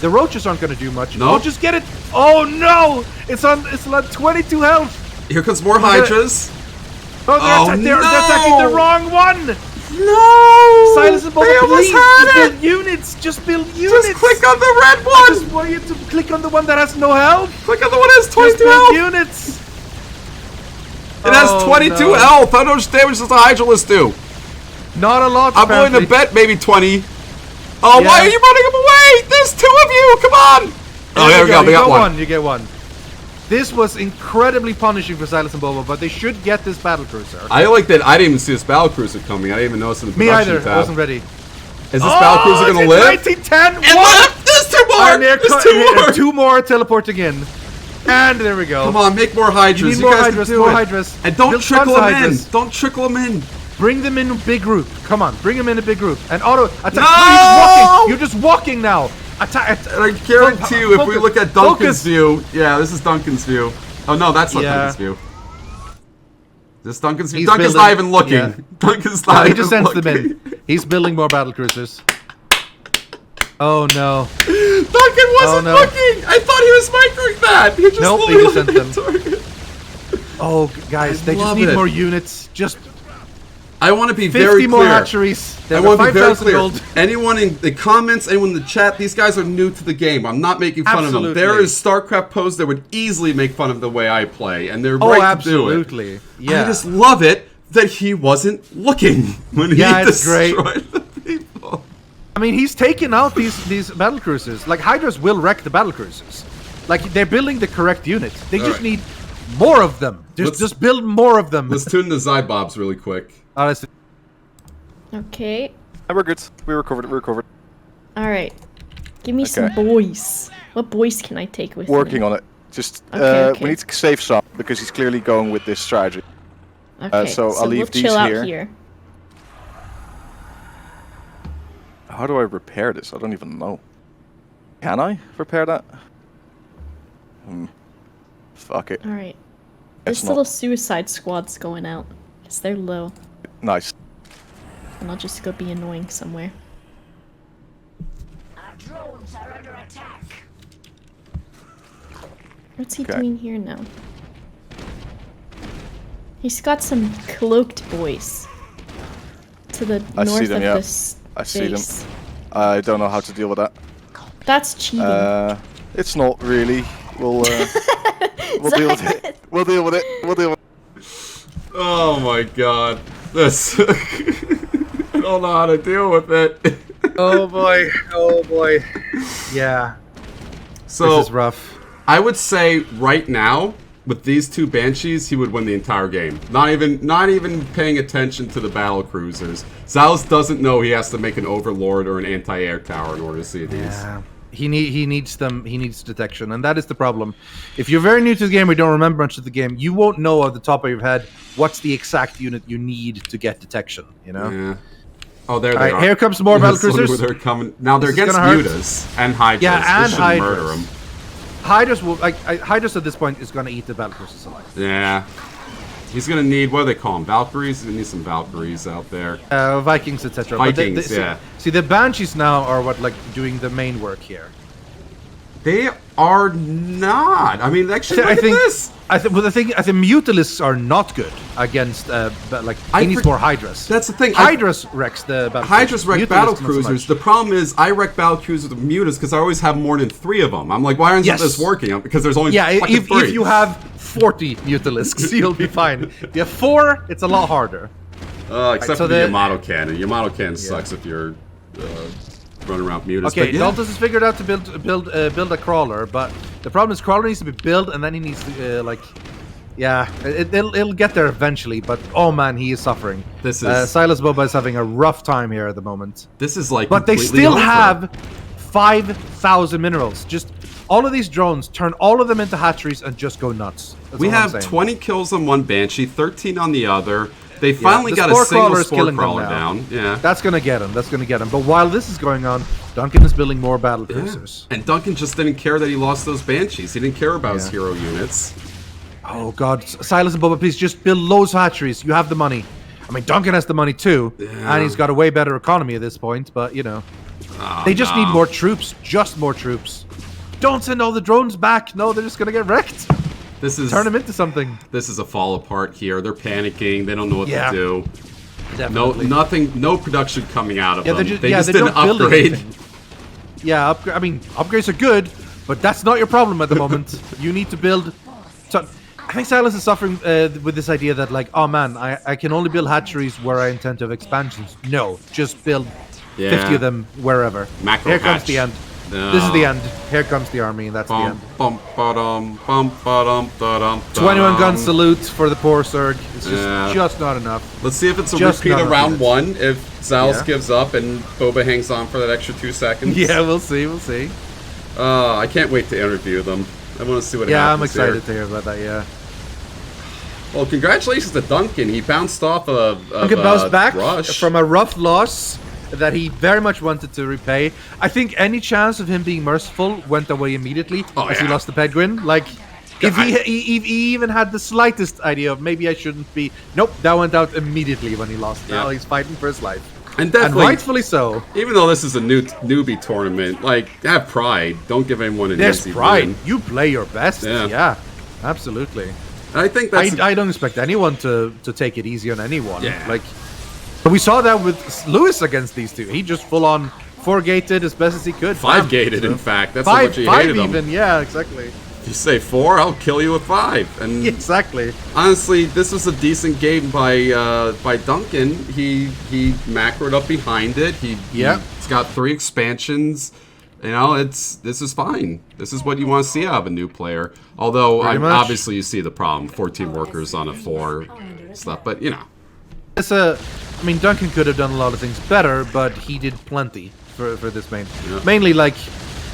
Speaker 2: The Roaches aren't going to do much.
Speaker 1: No.
Speaker 2: Oh, just get it. Oh, no. It's on 22 health.
Speaker 1: Here comes more Hydras.
Speaker 2: They're attacking the wrong one.
Speaker 1: No!
Speaker 2: Zylus and Boba, please, build units. Just build units.
Speaker 1: Just click on the red one.
Speaker 2: I just want you to click on the one that has no health.
Speaker 1: Click on the one that has 22 health.
Speaker 2: Units.
Speaker 1: It has 22 health. How much damage does the Hydralisk do?
Speaker 2: Not a lot.
Speaker 1: I'm willing to bet maybe 20. Oh, why are you running them away? There's 2 of you. Come on. Oh, there we go. We got one.
Speaker 2: You get one. This was incredibly punishing for Zylus and Boba, but they should get this battle cruiser.
Speaker 1: I like that I didn't even see this battle cruiser coming. I didn't even notice it in the production tab.
Speaker 2: Me either. I wasn't ready.
Speaker 1: Is this battle cruiser going to live?
Speaker 2: 1910.
Speaker 1: It lived! There's 2 more! There's 2 more!
Speaker 2: 2 more teleporting in. And there we go.
Speaker 1: Come on, make more Hydras.
Speaker 2: You need more Hydras, more Hydras.
Speaker 1: And don't trickle them in. Don't trickle them in.
Speaker 2: Bring them in a big group. Come on, bring them in a big group. And auto attack.
Speaker 1: No!
Speaker 2: You're just walking now. Attack!
Speaker 1: And I guarantee you, if we
Speaker 2: Focus.
Speaker 1: look at Duncan's
Speaker 2: Focus.
Speaker 1: view, yeah, this is Duncan's view. Oh no, that's not Duncan's view. This Duncan's view.
Speaker 2: He's
Speaker 1: Duncan's
Speaker 2: building-
Speaker 1: not even looking.
Speaker 2: yeah.
Speaker 1: Duncan's
Speaker 2: No,
Speaker 1: not
Speaker 2: he
Speaker 1: even
Speaker 2: just sends them
Speaker 1: looking.
Speaker 2: in. He's building more battle cruisers. Oh no.
Speaker 1: Duncan wasn't
Speaker 2: no.
Speaker 1: looking! I thought he was microing that! He just
Speaker 2: Nope, he
Speaker 1: literally
Speaker 2: just sent
Speaker 1: looked
Speaker 2: them.
Speaker 1: at target.
Speaker 2: Oh, guys, they just
Speaker 1: love
Speaker 2: need
Speaker 1: it.
Speaker 2: more units. Just
Speaker 1: I want to be
Speaker 2: 50
Speaker 1: very
Speaker 2: more
Speaker 1: clear.
Speaker 2: hatcheries.
Speaker 1: I
Speaker 2: There's
Speaker 1: want to be very
Speaker 2: 5,000
Speaker 1: clear.
Speaker 2: gold.
Speaker 1: Anyone in the comments, anyone in the chat, these guys are new to the game. I'm not making fun of them.
Speaker 2: Absolutely.
Speaker 1: There is StarCraft posts that would easily make fun of the way I play, and they're
Speaker 2: Oh,
Speaker 1: right to do it.
Speaker 2: absolutely. Yeah.
Speaker 1: I just love it that he wasn't looking when he
Speaker 2: it's great.
Speaker 1: destroyed the people.
Speaker 2: I mean, he's taken out these battle cruisers. Like, Hydras will wreck the battle cruisers. Like, they're building the correct unit. They just
Speaker 1: right.
Speaker 2: need more of them. Just build more of them.
Speaker 1: Let's tune the Zybobs really quick.
Speaker 2: Honestly.
Speaker 5: Okay.
Speaker 6: We're good. We recovered.
Speaker 5: Alright. Give me some
Speaker 6: Okay.
Speaker 5: boys. What boys can I take with
Speaker 6: Working
Speaker 5: me?
Speaker 6: on it. Just
Speaker 5: Okay.
Speaker 6: we need to save some because he's clearly going with this strategy.
Speaker 5: Okay,
Speaker 6: so I'll leave
Speaker 5: we'll
Speaker 6: these
Speaker 5: chill out
Speaker 6: here.
Speaker 5: here.
Speaker 6: How do I repair this? I don't even know. Can I repair that? Fuck it.
Speaker 5: Alright.
Speaker 6: Guess
Speaker 5: This
Speaker 6: not.
Speaker 5: little suicide squad's going out. Because they're low.
Speaker 6: Nice.
Speaker 5: And I'll just go be annoying somewhere.
Speaker 7: Our drones are under attack.
Speaker 5: What's he
Speaker 6: Okay.
Speaker 5: doing here now? He's got some cloaked boys. To the
Speaker 6: I see
Speaker 5: north
Speaker 6: them,
Speaker 5: of
Speaker 6: yeah.
Speaker 5: this
Speaker 6: I see them.
Speaker 5: base.
Speaker 6: I don't know how to deal with that.
Speaker 5: That's cheating.
Speaker 6: It's not really. We'll deal with it. We'll deal with it. We'll deal with it.
Speaker 1: Oh my god. This. I don't know how to deal with it.
Speaker 2: Oh boy. Oh boy. Yeah.
Speaker 1: So,
Speaker 2: This is rough.
Speaker 1: I would say right now, with these two Banshees, he would win the entire game. Not even paying attention to the battle cruisers. Zylus doesn't know he has to make an Overlord or an anti-air tower in order to see these.
Speaker 2: Yeah. He needs them. He needs detection, and that is the problem. If you're very new to the game or you don't remember much of the game, you won't know off the top of your head what's the exact unit you need to get detection. You know.
Speaker 1: Yeah. Oh, there they
Speaker 2: Alright,
Speaker 1: are.
Speaker 2: here comes more battle
Speaker 1: Look where
Speaker 2: cruisers.
Speaker 1: they're coming. Now they're
Speaker 2: This is
Speaker 1: against
Speaker 2: gonna hurt.
Speaker 1: Mutas and Hydras.
Speaker 2: Yeah, and
Speaker 1: This should murder
Speaker 2: Hydras.
Speaker 1: them.
Speaker 2: Hydras will Hydras at this point is gonna eat the battle cruisers alive.
Speaker 1: Yeah. He's gonna need, what do they call them? Valkyries? He's gonna need some Valkyries out there.
Speaker 2: Vikings, etc.
Speaker 1: Vikings, yeah.
Speaker 2: See, the Banshees now are doing the main work here.
Speaker 1: They are not. I mean, actually, look
Speaker 2: I
Speaker 1: at
Speaker 2: think
Speaker 1: this.
Speaker 2: I think Mutalisks are not good against he needs more Hydras.
Speaker 1: That's the thing.
Speaker 2: Hydras wrecks the battle.
Speaker 1: Hydras wreck
Speaker 2: Mutalisks
Speaker 1: battle
Speaker 2: not so
Speaker 1: cruisers.
Speaker 2: much.
Speaker 1: The problem is, I wreck battle cruisers with Mutas because I always have more than 3 of them. I'm like, why isn't
Speaker 2: Yes.
Speaker 1: this working? Because there's only
Speaker 2: Yeah,
Speaker 1: fucking 3.
Speaker 2: if you have 40 Mutalisks, you'll be fine. If you have 4, it's a lot harder.
Speaker 1: Except
Speaker 2: so
Speaker 1: for the
Speaker 2: the-
Speaker 1: Yamato cannon. Yamato cannon sucks if you're running around Mutas.
Speaker 2: Okay,
Speaker 1: but yeah.
Speaker 2: Daltos has figured out to build a crawler, but the problem is crawler needs to be built, and then he needs to it'll get there eventually. But oh man, he is suffering.
Speaker 1: This is
Speaker 2: Silas Boba is having a rough time here at the moment.
Speaker 1: this is like.
Speaker 2: But they
Speaker 1: completely
Speaker 2: still
Speaker 1: over.
Speaker 2: have 5,000 minerals. Just all of these drones, turn all of them into hatcheries and just go nuts. That's
Speaker 1: We
Speaker 2: all I'm
Speaker 1: have
Speaker 2: saying.
Speaker 1: 20 kills on one Banshee, 13 on the other. They finally
Speaker 2: the
Speaker 1: got a
Speaker 2: Spore
Speaker 1: single
Speaker 2: crawler is
Speaker 1: Spore
Speaker 2: killing them
Speaker 1: crawler
Speaker 2: now.
Speaker 1: down. Yeah.
Speaker 2: That's gonna get him. That's gonna get him. But while this is going on, Duncan is building more battle cruisers.
Speaker 1: And Duncan just didn't care that he lost those Banshees. He didn't care about his hero units.
Speaker 2: Oh god, Silas and Boba, please just build loads of hatcheries. You have the money. I mean, Duncan has the money too, and he's got a way better economy at this point. But you know, they just need more troops. Just more troops. Don't send all the drones back. No, they're just gonna get wrecked.
Speaker 1: This is
Speaker 2: Turn them into something.
Speaker 1: This is a fall apart here. They're panicking. They don't know what
Speaker 2: Yeah.
Speaker 1: to do.
Speaker 2: Definitely.
Speaker 1: No production coming out of
Speaker 2: Yeah,
Speaker 1: them.
Speaker 2: they're just,
Speaker 1: they
Speaker 2: yeah,
Speaker 1: just
Speaker 2: they're
Speaker 1: didn't
Speaker 2: not building
Speaker 1: upgrade.
Speaker 2: anything. Yeah, I mean, upgrades are good, but that's not your problem at the moment. You need to build. So, I think Silas is suffering with this idea that, like, oh man, I can only build hatcheries where I intend to have expansions. No, just build 50 of them wherever.
Speaker 1: Macro
Speaker 2: Here comes
Speaker 1: hatch.
Speaker 2: the end.
Speaker 1: No.
Speaker 2: This is the end. Here comes the army, and that's the
Speaker 1: Bum,
Speaker 2: end.
Speaker 1: bum, ba-dum, bum, ba-dum, da-dum,
Speaker 2: 21 gun
Speaker 1: da-dum.
Speaker 2: salute for the poor Zerg. It's
Speaker 1: Yeah.
Speaker 2: just not enough.
Speaker 1: Let's see if it's a
Speaker 2: Just
Speaker 1: repeat
Speaker 2: not
Speaker 1: of
Speaker 2: enough
Speaker 1: round
Speaker 2: units.
Speaker 1: 1. If Zylus
Speaker 2: Yeah.
Speaker 1: gives up and Boba hangs on for that extra 2 seconds.
Speaker 2: Yeah, we'll see. We'll see.
Speaker 1: I can't wait to interview them. I want to see what
Speaker 2: Yeah,
Speaker 1: happens
Speaker 2: I'm excited
Speaker 1: here.
Speaker 2: to hear about that. Yeah.
Speaker 1: Well, congratulations to Duncan. He bounced off of
Speaker 2: Duncan bounced back
Speaker 1: Rush.
Speaker 2: from a rough loss. that he very much wanted to repay. I think any chance of him being merciful went away immediately as he lost the Pedguin. Like, if he even had the slightest idea of maybe I shouldn't be... Nope, that went out immediately when he lost. Now he's fighting for his life.
Speaker 1: And definitely,
Speaker 2: rightfully so.
Speaker 1: Even though this is a newbie tournament, like, have pride. Don't give anyone an
Speaker 2: There's
Speaker 1: easy
Speaker 2: pride.
Speaker 1: win.
Speaker 2: You play your best. Yeah, absolutely.
Speaker 1: And I think that's...
Speaker 2: I don't expect anyone to take it easy on anyone. Yeah. Like, but we saw that with Lewis against these two. He just full on 4-gated as best as he could.
Speaker 1: 5-gated, in fact. That's how much he hated him.
Speaker 2: 5 even, yeah, exactly.
Speaker 1: If you say 4, I'll kill you with 5. And
Speaker 2: exactly.
Speaker 1: Honestly, this was a decent game by Duncan. He macroed up behind it. He's got 3 expansions. You know, this is fine. This is what you want to see out of a new player. Although obviously you see the problem: 14 workers on a 4 stuff. But you know,
Speaker 2: I mean, Duncan could have done a lot of things better, but he did plenty for this main. Yeah. Mainly, like,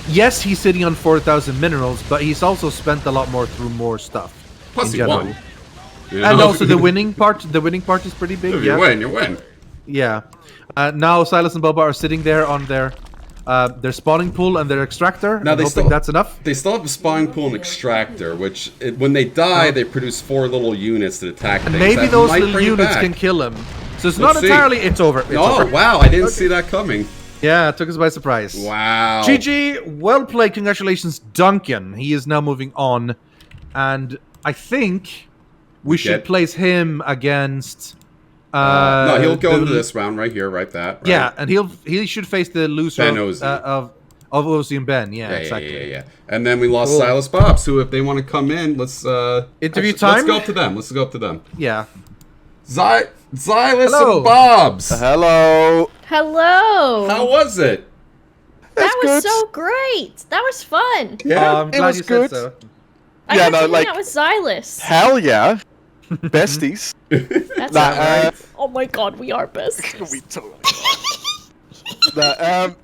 Speaker 2: yes, he's sitting on 4,000 minerals, but he's also spent a lot more through more stuff.
Speaker 1: Plus, he won.
Speaker 2: You know? And also the winning part. The winning part is pretty big.
Speaker 1: You win. You win.
Speaker 2: Yeah. Now Zylus and Boba are sitting there on their spawning pool and their extractor. Now they think that's enough.
Speaker 1: They still have a spawning pool and extractor, which when they die, they produce 4 little units that attack things.
Speaker 2: And maybe those little units can kill him. So it's not entirely. It's over.
Speaker 1: Wow! I didn't see that coming.
Speaker 2: Yeah, it took us by surprise.
Speaker 1: Wow.
Speaker 2: GG, well played. Congratulations, Duncan. He is now moving on, and I think we should place him against.
Speaker 1: No, he'll go into this round right here, right?
Speaker 2: Yeah, and he should face the loser of Osie and Ben. Yeah, exactly.
Speaker 1: Yeah. And then we lost Silas Bobs, who, if they want to come in, let's
Speaker 2: interview time.
Speaker 1: Let's go up to them.
Speaker 2: Yeah.
Speaker 1: Zylus and Bobs.
Speaker 6: Hello.
Speaker 5: Hello.
Speaker 1: How was it?
Speaker 5: That was so great. That was fun.
Speaker 2: Yeah, I'm glad you said so.
Speaker 5: I got to hang out with Zylus.
Speaker 6: Hell yeah. Besties.
Speaker 5: That's right. Oh my god, we are besties.
Speaker 6: We totally are.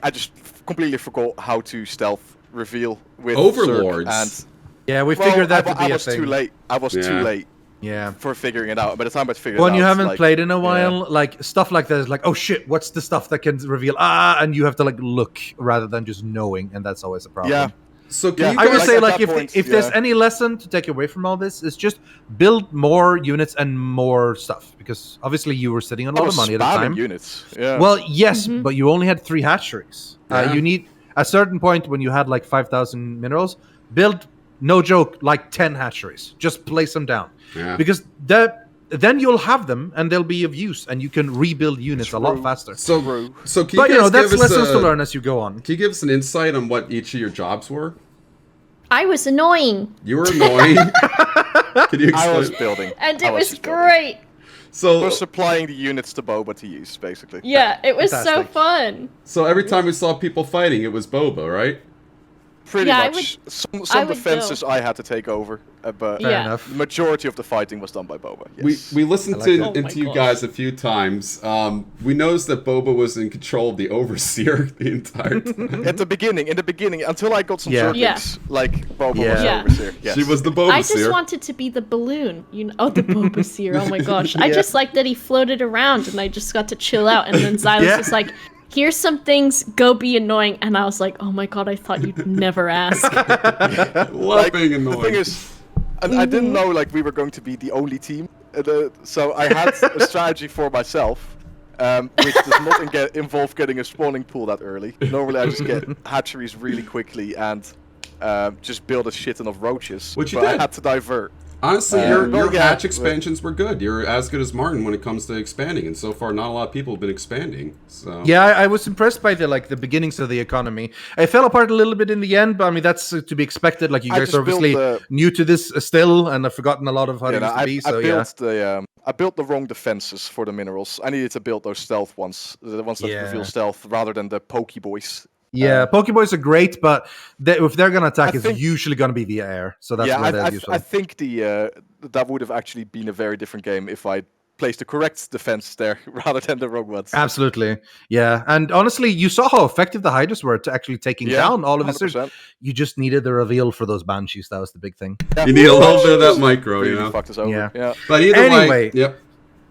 Speaker 6: I just completely forgot how to stealth reveal with
Speaker 1: Overlords.
Speaker 6: And
Speaker 2: yeah, we figured that to be a thing.
Speaker 6: I was too late.
Speaker 2: Yeah.
Speaker 6: For figuring it out. By the time I figured it out,
Speaker 2: when you haven't played in a while, like stuff like that is like, oh shit, what's the stuff that can reveal? And you have to like look rather than just knowing, and that's always a problem.
Speaker 6: Yeah.
Speaker 1: So
Speaker 2: I would say, like, if there's any lesson to take away from all this, it's just build more units and more stuff, because obviously you were sitting on a lot of money at the time.
Speaker 6: Units. Yeah.
Speaker 2: Well, yes, but you only had 3 hatcheries. You need a certain point when you had like 5,000 minerals. Build, no joke, like 10 hatcheries. Just place them down, because then you'll have them and they'll be of use, and you can rebuild units a lot faster.
Speaker 1: So can
Speaker 2: but
Speaker 1: you guys
Speaker 2: that's
Speaker 1: give
Speaker 2: lessons
Speaker 1: us
Speaker 2: to learn as you go on.
Speaker 1: Can you give us an insight on what each of your jobs were?
Speaker 5: I was annoying.
Speaker 1: You were annoying. Can you explain?
Speaker 6: I was building.
Speaker 5: And it was great.
Speaker 1: So
Speaker 6: we're supplying the units to Boba to use, basically.
Speaker 5: Yeah, it was so fun.
Speaker 1: So every time we saw people fighting, it was Boba, right?
Speaker 6: Pretty much. Some defenses I had to take over, but
Speaker 2: the
Speaker 6: majority of the fighting was done by Boba. Yes.
Speaker 1: We listened into you guys a few times. We noticed that Boba was in control of the Overseer the entire time.
Speaker 6: In the beginning, until I got some circuits, like Boba was the Overseer. Yes.
Speaker 1: She was the Boba
Speaker 5: I just wanted to be the balloon. The Boba Seer. Oh my gosh. I just liked that he floated around and I just got to chill out, and then Zylus was like, here's some things, go be annoying. And I was like, oh my god, I thought you'd never ask.
Speaker 1: Love being annoying.
Speaker 6: The thing is, I didn't know like we were going to be the only team. So I had a strategy for myself, which does not involve getting a spawning pool that early. Normally I just get hatcheries really quickly and just build a shit ton of roaches.
Speaker 1: Which you did.
Speaker 6: I had to divert.
Speaker 1: Honestly, your hatch expansions were good. You're as good as Martin when it comes to expanding, and so far, not a lot of people have been expanding. So
Speaker 2: yeah, I was impressed by the beginnings of the economy. It fell apart a little bit in the end, but I mean that's to be expected. Like you guys are obviously new to this still, and have forgotten a lot of how it used to be. So
Speaker 6: I built the wrong defenses for the minerals. I needed to build those stealth ones, the ones that reveal stealth, rather than the Pokeboys.
Speaker 2: Yeah, Pokeboys are great, but if they're gonna attack, it's usually gonna be via air. So that's where they're usually.
Speaker 6: I think that would have actually been a very different game if I placed the correct defense there rather than the wrong ones.
Speaker 2: Absolutely, yeah. And honestly, you saw how effective the Hydras were to actually taking down all of the. You just needed the reveal for those Banshees. That was the big thing.
Speaker 1: You need a little bit of that micro, you know.
Speaker 6: Fucked us over.
Speaker 2: Yeah.
Speaker 1: But either way,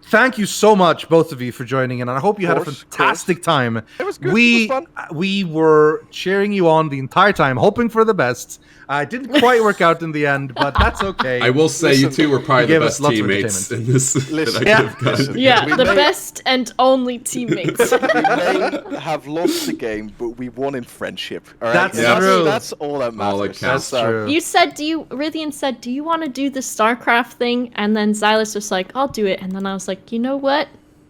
Speaker 2: thank you so much, both of you, for joining in. And I hope you had a fantastic time.
Speaker 6: It was good. It was fun.
Speaker 2: We were cheering you on the entire time, hoping for the best. It didn't quite work out in the end, but that's okay.
Speaker 1: I will say you two were probably the best teammates in this.
Speaker 5: The best and only teammates.
Speaker 6: We may have lost the game, but we won in friendship. All right?
Speaker 2: That's true.
Speaker 6: That's all that matters.
Speaker 2: That's true.
Speaker 5: You said, Rythian said, do you want to do the StarCraft thing? And then Zylus was like, I'll do it. And then I was like, you know what?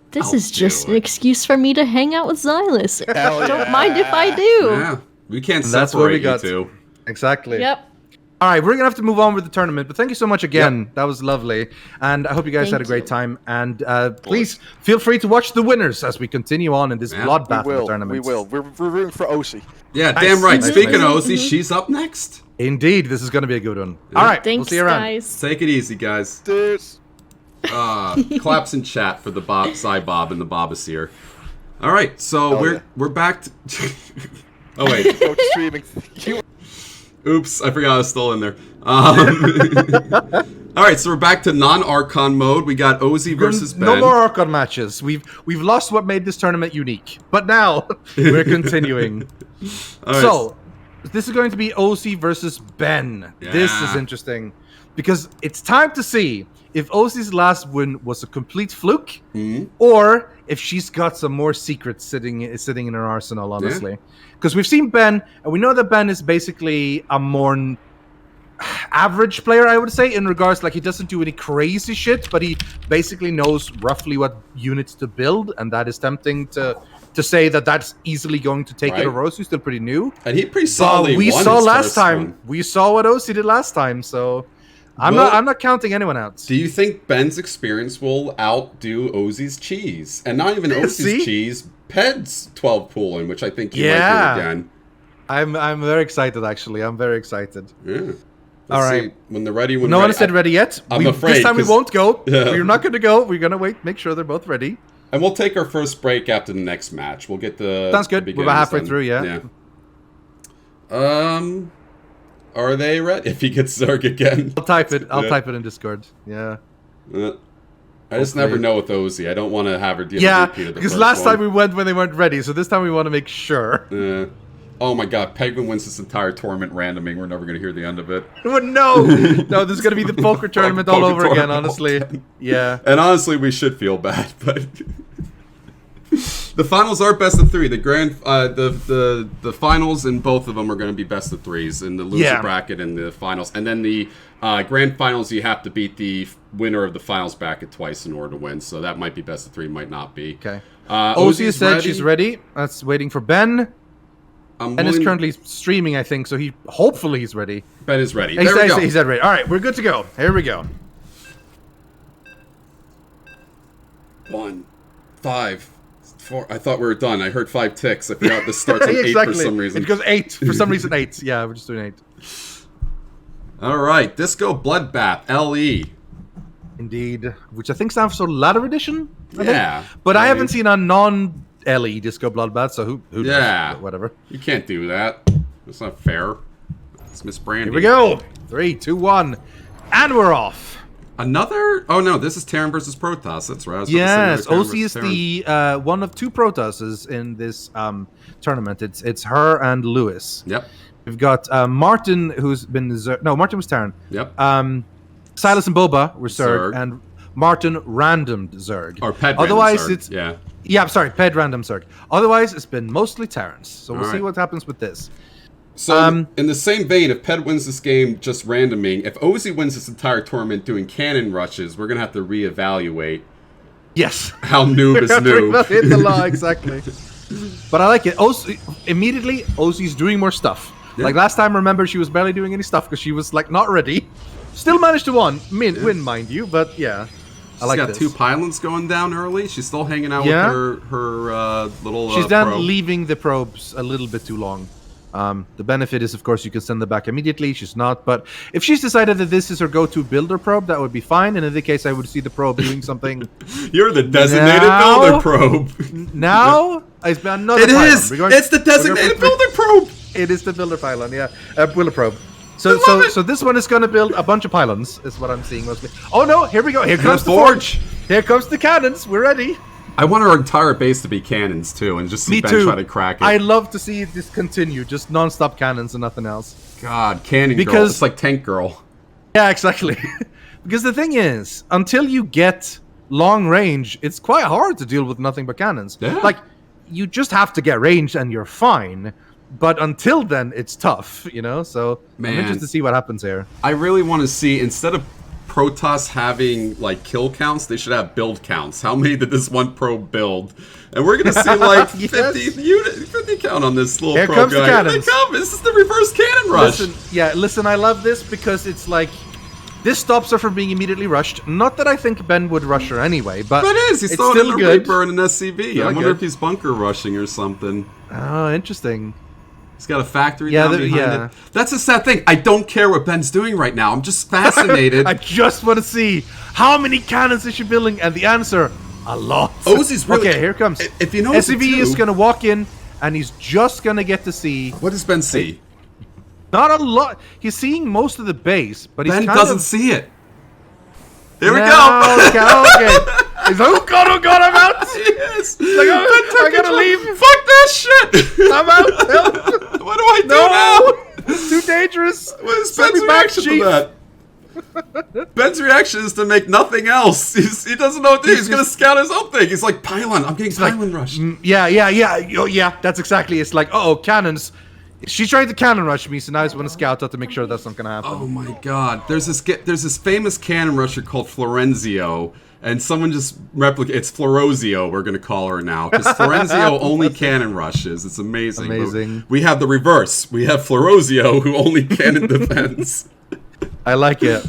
Speaker 5: This is just an excuse for me to hang out with Zylus. Don't mind if I do.
Speaker 1: Yeah, we can't separate you two.
Speaker 2: Exactly.
Speaker 5: Yep.
Speaker 2: All right, we're going to have to move on with the tournament, but thank you so much again. Yep. That was lovely. And I hope you guys had a great time. And please feel free to watch the winners as we continue on in this bloodbath of the tournament.
Speaker 6: We will. We're rooting for Osie.
Speaker 1: Yeah, damn right. Speaking of Osie, she's up next.
Speaker 2: Indeed, this is going to be a good one. Yeah. All right, we'll see you around.
Speaker 5: Guys.
Speaker 1: Take it easy, guys.
Speaker 6: Cheers.
Speaker 1: Claps in chat for the Bob and the Bobaseer. All right, so we're back to... Oh, wait.
Speaker 6: Streaming.
Speaker 1: Oops, I forgot I was still in there. All right, so we're back to non-Archon mode. We got Osie versus Ben.
Speaker 2: No more Archon matches. We've lost what made this tournament unique. But now we're continuing. Right. So this is going to be Osie versus Ben. Yeah. This is interesting because it's time to see if Osie's last win was a complete fluke or if she's got some more secrets sitting in her arsenal, honestly. Because we've seen Ben, and we know that Ben is basically a more average player, I would say, in regards, like, he doesn't do any crazy shit, but he basically knows roughly what units to build, and that is tempting to say that that's easily going to take it over Osie, still pretty new.
Speaker 1: And he pretty solidly
Speaker 2: we
Speaker 1: won
Speaker 2: saw
Speaker 1: his
Speaker 2: last
Speaker 1: first
Speaker 2: time.
Speaker 1: one.
Speaker 2: We saw what Osie did last time, so I'm not counting anyone out.
Speaker 1: Do you think Ben's experience will outdo Osie's cheese? And not even Osie's cheese, Ped's 12 pooling, which I think you might do again.
Speaker 2: I'm very excited, actually. I'm very excited.
Speaker 1: Yeah.
Speaker 2: All right.
Speaker 1: When they're ready.
Speaker 2: No one said ready yet.
Speaker 1: I'm afraid.
Speaker 2: This time we won't go. We're not going to go. We're going to wait, make sure they're both ready.
Speaker 1: And we'll take our first break after the next match. We'll get the...
Speaker 2: Sounds good. We're about halfway through, yeah.
Speaker 1: Are they ready? If he gets Zerg again.
Speaker 2: I'll type it. I'll type it in Discord. Yeah.
Speaker 1: I just never know with Osie. I don't want to have her deal with a repeat of the
Speaker 2: because
Speaker 1: first
Speaker 2: last
Speaker 1: one.
Speaker 2: time we went when they weren't ready, so this time we want to make sure.
Speaker 1: Oh my god, Pedguin wins this entire tournament randoming. We're never going to hear the end of it.
Speaker 2: No, this is going to be the poker tournament all over again, honestly. Yeah.
Speaker 1: And honestly, we should feel bad, but... The finals are best of 3. The the finals in both of them are going to be best of 3s in the loser bracket and the finals. And then the grand finals, you have to beat the winner of the finals bracket twice in order to win. So that might be best of 3, might not be.
Speaker 2: Okay. Osie said she's ready. That's waiting for Ben. Ben is currently streaming, I think, so hopefully he's ready.
Speaker 1: Ben is ready.
Speaker 2: He's ready. All right, we're good to go. Here we go.
Speaker 1: 1, 5, 4. I thought we were done. I heard 5 ticks. I forgot this starts on 8 for some reason.
Speaker 2: It goes 8. For some reason, 8. Yeah, we're just doing 8.
Speaker 1: All right, Disco Bloodbath, LE.
Speaker 2: Indeed. Which I think stands for Ladder Edition?
Speaker 1: Yeah.
Speaker 2: But I haven't seen a non-LE Disco Bloodbath, so who knows? Whatever.
Speaker 1: You can't do that. That's not fair. It's Miss Brandy.
Speaker 2: Here we go. 3, 2, 1. And we're off.
Speaker 1: Another? Oh no, this is Terran versus Protoss. That's right.
Speaker 2: Yes, Osie is the one of 2 Protosses in this tournament. It's her and Lewis.
Speaker 1: Yep.
Speaker 2: We've got Martin, who's been Martin was Terran.
Speaker 1: Yep.
Speaker 2: Silas and Boba were Zerg, and Martin randomed Zerg.
Speaker 1: Or Ped
Speaker 2: Otherwise,
Speaker 1: Zerg.
Speaker 2: it's Ped random Zerg. Otherwise, it's been mostly Terrans. So we'll see what happens with this.
Speaker 1: So, in the same vein, if Ped wins this game just randoming, if Osie wins this entire tournament doing cannon rushes, we're going to have to reevaluate how noob is noob.
Speaker 2: Hit the law, exactly. But I like it. Osie's doing more stuff. Yeah. Like last time, remember, she was barely doing any stuff because she was like not ready. Still managed to win, mind you, but yeah.
Speaker 1: She's got 2 pylons going down early. She's still hanging out with her little
Speaker 2: She's done
Speaker 1: probe.
Speaker 2: Leaving the probes a little bit too long. The benefit is, of course, you can send them back immediately. She's not, but if she's decided that this is her go-to builder probe, that would be fine. And in the case, I would see the probe doing something.
Speaker 1: You're the designated builder probe.
Speaker 2: Now, it's another.
Speaker 1: It's the designated builder probe.
Speaker 2: It is the builder pylon. Yeah, builder probe. So this one is going to build a bunch of pylons, is what I'm seeing mostly. Oh no, here we go. Here comes the forge. Here comes the cannons. We're ready.
Speaker 1: I want our entire base to be cannons too, and just see Ben try to crack it.
Speaker 2: I'd love to see this continue, just non-stop cannons and nothing else.
Speaker 1: God, cannon girl. It's like Tank Girl.
Speaker 2: Yeah, exactly. Because the thing is, until you get long range, it's quite hard to deal with nothing but cannons.
Speaker 1: Yeah.
Speaker 2: Like, you just have to get range and you're fine. But until then, it's tough, you know? So, I'm interested to see what happens here.
Speaker 1: I really want to see, instead of Protoss having, like, kill counts, they should have build counts. How many did this one probe build? And we're going to see, like, 50 count on this little
Speaker 2: here
Speaker 1: probe
Speaker 2: comes
Speaker 1: guy.
Speaker 2: The cannons.
Speaker 1: Here they come. This is the reverse cannon rush.
Speaker 2: Listen, I love this because it's like, this stops her from being immediately rushed. Not that I think Ben would rush her anyway, but
Speaker 1: he's throwing in a Reaper and an SCV. I wonder if he's bunker rushing or something.
Speaker 2: Oh, interesting.
Speaker 1: He's got a factory down behind it. That's a sad thing. I don't care what Ben's doing right now. I'm just fascinated.
Speaker 2: I just want to see how many cannons is she building, and the answer, a lot.
Speaker 1: Ozzy's really...
Speaker 2: Okay, here comes.
Speaker 1: If you know
Speaker 2: SCV is going to walk in, and he's just going to get to see...
Speaker 1: What does Ben see?
Speaker 2: Not a lot. He's seeing most of the base, but
Speaker 1: Ben
Speaker 2: he's
Speaker 1: doesn't see it. Here we go.
Speaker 2: Okay. He's like, oh god, I'm out.
Speaker 1: Yes.
Speaker 2: He's like, oh, I gotta leave.
Speaker 1: Fuck that shit.
Speaker 2: I'm out. Help.
Speaker 1: What do I do now?
Speaker 2: It's too dangerous.
Speaker 1: What is Ben's reaction to that? Ben's reaction is to make nothing else. He doesn't know what to do. He's going to scout his own thing. He's like, pylon. I'm getting pylon rushed.
Speaker 2: Yeah. That's exactly. It's like, cannons. She's trying to cannon rush me, so now I just want to scout out to make sure that's not going to happen.
Speaker 1: Oh my god. There's this famous cannon rusher called Florenzio, and someone just it's Florozio, we're going to call her now, because Florenzio only cannon rushes. It's amazing. But we have the reverse. We have Florozio, who only cannon defends.
Speaker 2: I like it.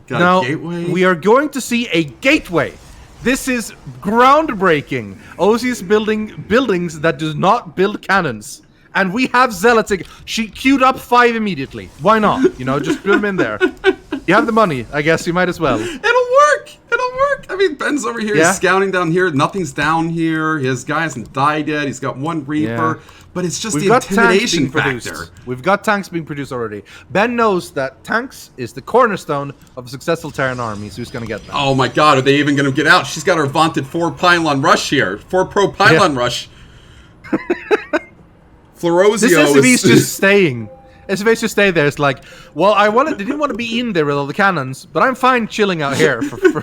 Speaker 1: Got a gateway?
Speaker 2: We are going to see a gateway. This is groundbreaking. Ozzy's building buildings that do not build cannons. And we have Zealots. She queued up 5 immediately. Why not? You know, just put them in there. You have the money. I guess you might as well.
Speaker 1: It'll work. I mean, Ben's over here. He's scouting down here. Nothing's down here. His guy hasn't died yet. He's got 1 Reaper. But it's just the intimidation factor.
Speaker 2: We've got tanks being produced already. Ben knows that tanks is the cornerstone of a successful Terran army. So who's going to get them?
Speaker 1: Oh my god, are they even going to get out? She's got her vaunted 4 pylon rush here. 4 pro pylon rush. Florozio
Speaker 2: this SCV's just staying. SCV's just stay there. It's like, well, didn't want to be in there with all the cannons, but I'm fine chilling out here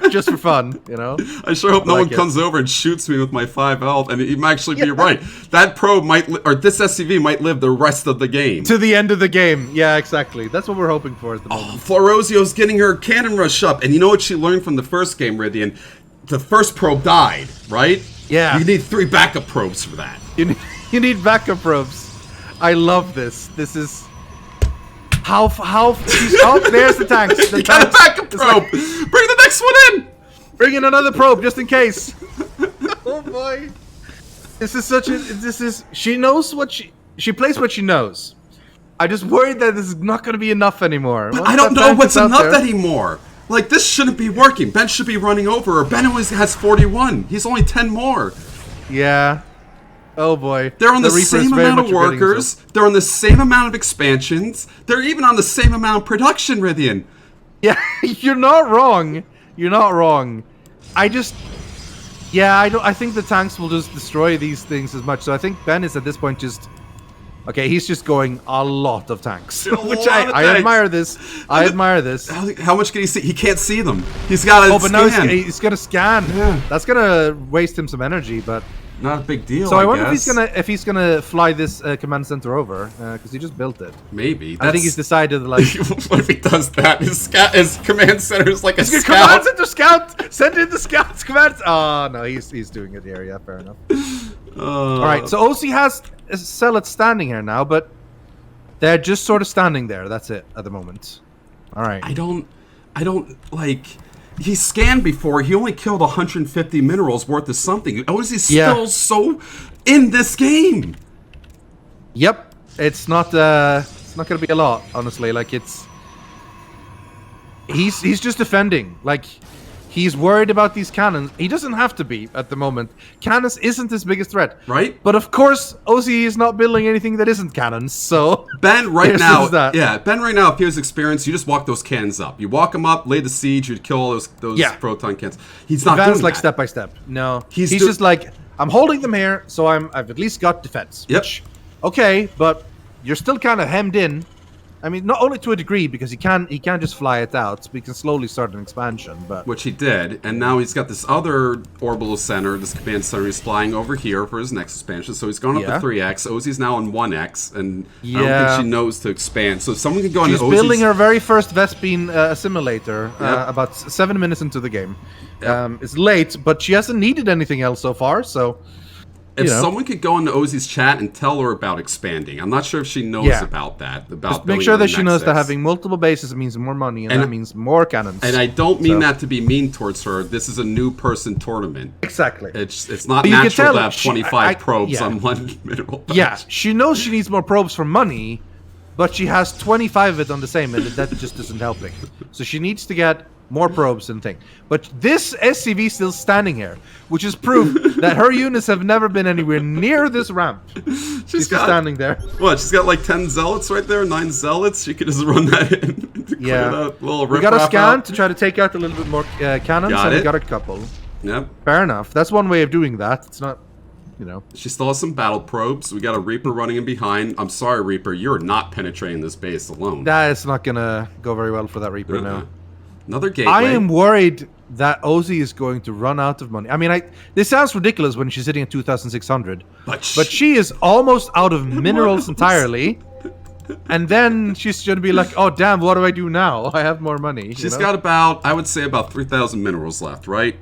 Speaker 2: just for fun, you know.
Speaker 1: I sure hope no one comes over and shoots me with my 5 health, and he might actually be right. That probe or this SCV might live the rest of the game.
Speaker 2: To the end of the game. Yeah, exactly. That's what we're hoping for at the moment.
Speaker 1: Florozio's getting her cannon rush up, and you know what she learned from the first game, Rythian? The first probe died, right?
Speaker 2: Yeah.
Speaker 1: You need 3 backup probes for that.
Speaker 2: You need backup probes. I love this. This is how there's the tanks.
Speaker 1: You got a backup probe. Bring the next one in.
Speaker 2: Bring in another probe just in case. Oh boy. She knows what she plays what she knows. I just worried that this is not going to be enough anymore.
Speaker 1: But I don't know what's enough anymore. Like, this shouldn't be working. Ben should be running over her. Ben always has 41. He's only 10 more.
Speaker 2: Yeah. Oh boy.
Speaker 1: They're on the same amount of workers. They're on the same amount of expansions. They're even on the same amount of production, Rythian.
Speaker 2: Yeah, you're not wrong. You're not wrong. I think the tanks will just destroy these things as much. So I think Ben is at this point just... Okay, he's just going a lot of tanks. Which I admire this. I admire this.
Speaker 1: How much can he see? He can't see them. He's got to scan.
Speaker 2: Now he's got to scan. Yeah. That's going to waste him some energy, but...
Speaker 1: Not a big deal.
Speaker 2: So I wonder if he's gonna fly this command center over because he just built it.
Speaker 1: Maybe.
Speaker 2: I think he's decided like.
Speaker 1: What if he does that? His command center is like a scout.
Speaker 2: Command center scout. Send in the scouts. Command. Oh no, he's doing it here. Yeah, fair enough. All right, so OC has Zealots standing here now, but they're just sort of standing there. That's it at the moment. All right.
Speaker 1: I don't like. He scanned before. He only killed 150 minerals worth of something. Oh, is he still so in this game?
Speaker 2: Yep, it's not going to be a lot, honestly. Like he's just defending. Like He's worried about these cannons. He doesn't have to be at the moment. Cannons isn't his biggest threat.
Speaker 1: Right.
Speaker 2: But of course, Osie is not building anything that isn't cannons, so...
Speaker 1: Ben right
Speaker 2: There's
Speaker 1: now,
Speaker 2: that.
Speaker 1: Ben right now, if he was experienced, you just walk those cannons up. You walk them up, lay the siege, you'd kill all those proton cannons. He's not
Speaker 2: Van's
Speaker 1: doing
Speaker 2: like
Speaker 1: that.
Speaker 2: step by step. No.
Speaker 1: He's
Speaker 2: just like, I'm holding them here, so I've at least got defense.
Speaker 1: Yep.
Speaker 2: Which, okay, but you're still kind of hemmed in. I mean, not only to a degree, because he can't just fly it out. So we can slowly start an expansion, but...
Speaker 1: Which he did, and now he's got this other orbital center, this command center he's flying over here for his next expansion. So he's going up to 3x. Osie's now on 1x, and I don't think she knows to expand. So someone can go into Osie's...
Speaker 2: She's building her very first Vespine assimilator about 7 minutes into the game.
Speaker 1: Yep.
Speaker 2: It's late, but she hasn't needed anything else so far, so...
Speaker 1: If someone could go into Osie's chat and tell her about expanding, I'm not sure if she knows about that.
Speaker 2: Just make sure that she knows that having multiple bases means more money, and that means more cannons.
Speaker 1: And I don't mean that to be mean towards her. This is a new person tournament.
Speaker 2: Exactly.
Speaker 1: It's not
Speaker 2: But
Speaker 1: natural to have 25 probes on one mineral.
Speaker 2: Yeah, she knows she needs more probes for money, but she has 25 of it on the same, and that just isn't helping. So she needs to get more probes and thing. But this SCV is still standing here, which is proof that her units have never been anywhere near this ramp. She's just standing there.
Speaker 1: What? She's got like 10 zealots right there, 9 zealots. She could just run that in.
Speaker 2: We got a scan to try to take out a little bit more cannons, and we got a couple.
Speaker 1: Yep.
Speaker 2: Fair enough. That's one way of doing that. It's not,
Speaker 1: She still has some battle probes. We got a Reaper running in behind. I'm sorry, Reaper. You're not penetrating this base alone.
Speaker 2: That is not gonna go very well for that Reaper now.
Speaker 1: Another gateway.
Speaker 2: I am worried that Osie is going to run out of money. I mean, this sounds ridiculous when she's sitting at 2,600, but she is almost out of minerals entirely. And then she's going to be like, oh, damn, what do I do now? I have more money.
Speaker 1: She's got about, I would say, about 3,000 minerals left, right?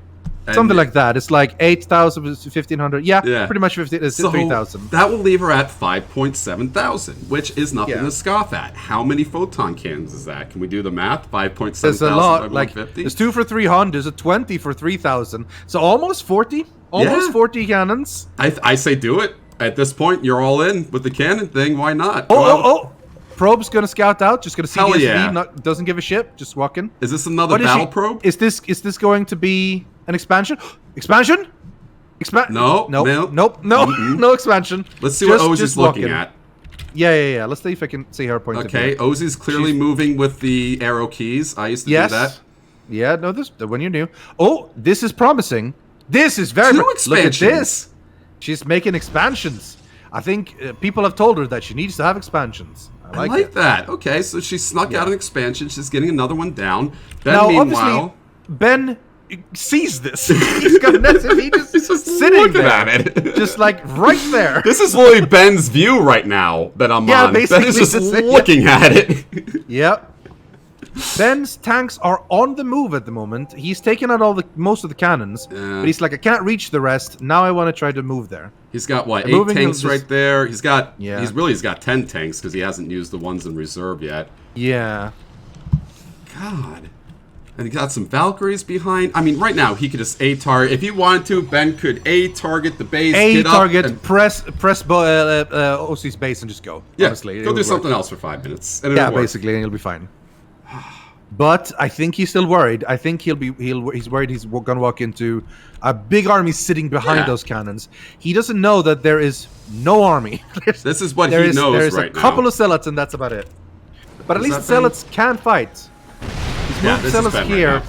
Speaker 1: And
Speaker 2: something like that. It's like 8,000, 1,500. Yeah, pretty much 3,000.
Speaker 1: That will leave her at 5.7 thousand, which is nothing to scoff at. How many photon cannons is that? Can we do the math? 5.7
Speaker 2: There's a lot. Like,
Speaker 1: 150?
Speaker 2: there's 2 for 300. There's a 20 for 3,000. So almost 40. Almost 40 cannons.
Speaker 1: I say do it. At this point, you're all in with the cannon thing. Why not?
Speaker 2: Oh. Probe's gonna scout out. Just gonna see
Speaker 1: Hell
Speaker 2: the
Speaker 1: yeah.
Speaker 2: SV. Doesn't give a shit. Just walking.
Speaker 1: Is this another battle probe?
Speaker 2: Is this going to be an expansion? Expansion?
Speaker 1: No.
Speaker 2: Nope. No expansion.
Speaker 1: Let's see what Osie's looking at.
Speaker 2: Yeah. Let's see if I can see her point of view.
Speaker 1: Okay, Osie's clearly moving with the arrow keys. I used to do that.
Speaker 2: Yeah, no, this when you're new. Oh, this is promising. This is very...
Speaker 1: Two expansions.
Speaker 2: Look at this. She's making expansions. I think people have told her that she needs to have expansions. I like
Speaker 1: that. Okay, so she snuck out an expansion. She's getting another one down.
Speaker 2: Now, meanwhile, Ben sees this. He's got an SCV just sitting there.
Speaker 1: At it.
Speaker 2: Just like right there.
Speaker 1: This is really Ben's view right now that I'm on.
Speaker 2: Basically.
Speaker 1: Ben is just looking at it.
Speaker 2: Yep. Ben's tanks are on the move at the moment. He's taken out most of the cannons, but he's like, I can't reach the rest. Now I want to try to move there.
Speaker 1: He's got what, 8 tanks right there. He's got he's got 10 tanks because he hasn't used the ones in reserve yet.
Speaker 2: Yeah.
Speaker 1: God. And he got some Valkyries behind. I mean, right now he could just A-target. If he wanted to, Ben could A-target the base.
Speaker 2: A-target, press Osie's base and just go.
Speaker 1: Yeah,
Speaker 2: honestly,
Speaker 1: go do something else for 5 minutes. And
Speaker 2: basically, and he'll be fine. But I think he's still worried. I think he's worried he's going to walk into a big army sitting behind those cannons. He doesn't know that there is no army.
Speaker 1: This is what he knows right now.
Speaker 2: There's a couple of zealots, and that's about it. But at least zealots can fight. He's moved zealots here.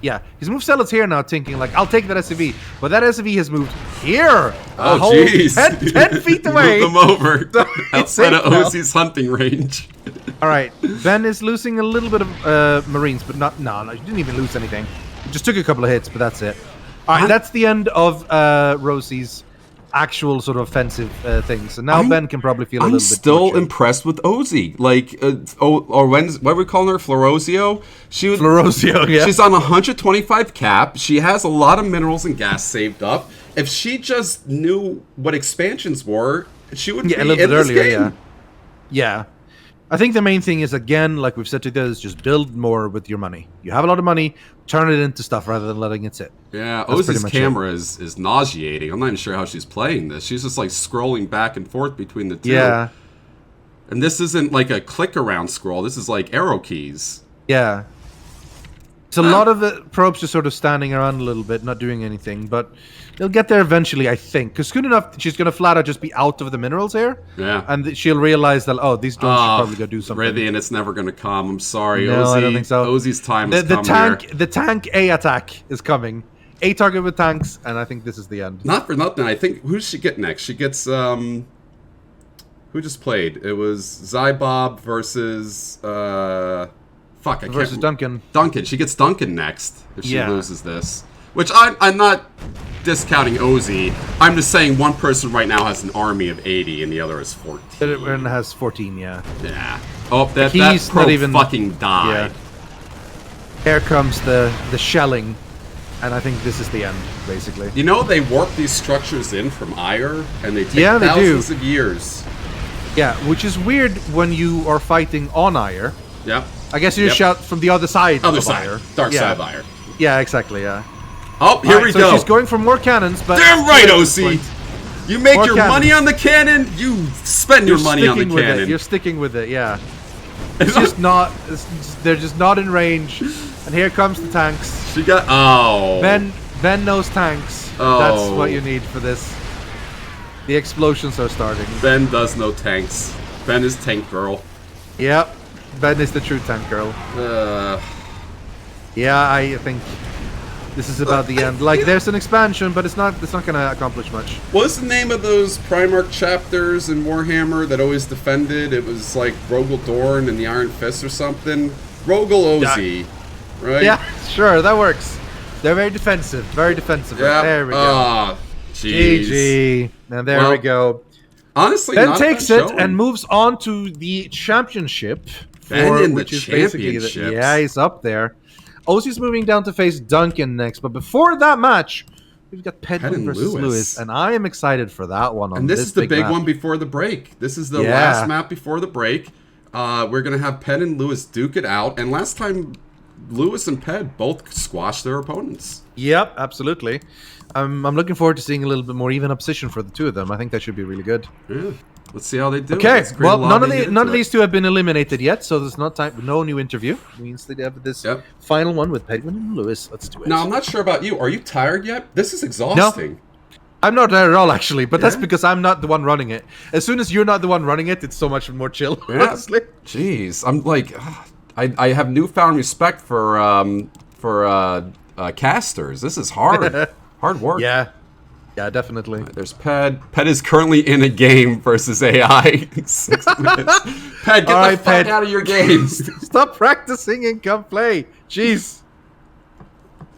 Speaker 2: Yeah, he's moved zealots here now, thinking like, I'll take that SCV. But that SCV has moved here.
Speaker 1: Oh, jeez.
Speaker 2: 10 feet away.
Speaker 1: Move them over. Outside of Osie's hunting range.
Speaker 2: All right, Ben is losing a little bit of Marines, but no, he didn't even lose anything. He just took a couple of hits, but that's it. All right, that's the end of Rosie's actual sort of offensive things. So now Ben can probably feel a little bit.
Speaker 1: I'm still impressed with Osie. Like, or what are we calling her? Florozio?
Speaker 2: Florozio, yeah.
Speaker 1: She's on 125 cap. She has a lot of minerals and gas saved up. If she just knew what expansions were, she would be
Speaker 2: a little
Speaker 1: in
Speaker 2: bit
Speaker 1: this
Speaker 2: earlier,
Speaker 1: game.
Speaker 2: Yeah. I think the main thing is, again, like we've said to others, just build more with your money. You have a lot of money, turn it into stuff rather than letting it sit.
Speaker 1: Yeah, Osie's camera is nauseating. I'm not even sure how she's playing this. She's just like scrolling back and forth between the two.
Speaker 2: Yeah.
Speaker 1: And this isn't like a click around scroll. This is like arrow keys.
Speaker 2: Yeah. It's a lot of the probes just sort of standing around a little bit, not doing anything, but they'll get there eventually, I think. Because soon enough, she's going to flat out just be out of the minerals here.
Speaker 1: Yeah.
Speaker 2: And she'll realize that, these drones should probably go do something.
Speaker 1: Rythian, it's never going to come. I'm sorry.
Speaker 2: No, I don't think so.
Speaker 1: Ozzy's time has come here.
Speaker 2: The tank A attack is coming. A target with tanks, and I think this is the end.
Speaker 1: Not for nothing. I think, who does she get next? She gets, who just played? It was Zybob versus,
Speaker 2: versus Duncan.
Speaker 1: Duncan. She gets Duncan next if she loses this. Which I'm not discounting Ozzy. I'm just saying one person right now has an army of 80 and the other is 14.
Speaker 2: It has 14, yeah.
Speaker 1: Yeah. Oh, that
Speaker 2: He's
Speaker 1: probe
Speaker 2: not even
Speaker 1: fucking died.
Speaker 2: Yeah. Here comes the shelling, and I think this is the end, basically.
Speaker 1: You know, they warp these structures in from Ire, and they take
Speaker 2: they
Speaker 1: thousands
Speaker 2: do.
Speaker 1: of years.
Speaker 2: Yeah, which is weird when you are fighting on Ire.
Speaker 1: Yep.
Speaker 2: I guess you shot from the other side.
Speaker 1: Other
Speaker 2: of
Speaker 1: side.
Speaker 2: Ire.
Speaker 1: Dark side of Ire.
Speaker 2: Yeah, exactly, yeah.
Speaker 1: Oh, here we
Speaker 2: so
Speaker 1: go.
Speaker 2: She's going for more cannons, but...
Speaker 1: Damn right, OC! You make
Speaker 2: More
Speaker 1: your
Speaker 2: cannons.
Speaker 1: money on the cannon, you spend your money on the cannon.
Speaker 2: You're sticking with it, yeah. It's just not... they're just not in range. And here comes the tanks.
Speaker 1: She got... Oh.
Speaker 2: Ben knows tanks.
Speaker 1: Oh.
Speaker 2: That's what you need for this. The explosions are starting.
Speaker 1: Ben does know tanks. Ben is tank girl.
Speaker 2: Yep. Ben is the true tank girl. Yeah, I think this is about the end. Like, there's an expansion, but it's not gonna accomplish much.
Speaker 1: What's the name of those Primarch chapters in Warhammer that always defended? It was like Rogel Dorn and the Iron Fist or something. Rogel Ozy, right?
Speaker 2: Yeah, sure, that works. They're very defensive. Very defensive.
Speaker 1: Yeah.
Speaker 2: There we go.
Speaker 1: Ah, jeez.
Speaker 2: GG. And there we go.
Speaker 1: Honestly,
Speaker 2: Ben
Speaker 1: not
Speaker 2: takes
Speaker 1: a bad
Speaker 2: it
Speaker 1: showing.
Speaker 2: and moves on to the championship.
Speaker 1: Ben in the
Speaker 2: which is basically
Speaker 1: championships.
Speaker 2: yeah, he's up there. Ozzy's moving down to face Duncan next, but before that match, we've got Pedguin versus Lewis, and I am excited for that one.
Speaker 1: And this is the big
Speaker 2: map.
Speaker 1: one before the break. This is the last map before the break. We're gonna have Ped and Lewis duke it out, and last time Lewis and Ped both squashed their opponents.
Speaker 2: Yep, absolutely. I'm looking forward to seeing a little bit more even opposition for the two of them. I think that should be really good.
Speaker 1: Yeah. Let's see how they do.
Speaker 2: Okay, well, none of
Speaker 1: it.
Speaker 2: these two have been eliminated yet, so there's no new interview. It means they have this final one with Pedguin and Lewis. Let's do it.
Speaker 1: Now, I'm not sure about you. Are you tired yet? This is exhausting.
Speaker 2: No, I'm not tired at all, actually, but that's because I'm not the one running it. As soon as you're not the one running it, it's so much more chill, honestly.
Speaker 1: Jeez, I'm like, I have newfound respect for casters. This is hard. Hard work.
Speaker 2: Yeah, definitely.
Speaker 1: Right, there's Ped. Ped is currently in a game versus AI. 6 minutes. Ped, get the fuck out of your games.
Speaker 2: Stop practicing and come play. Jeez.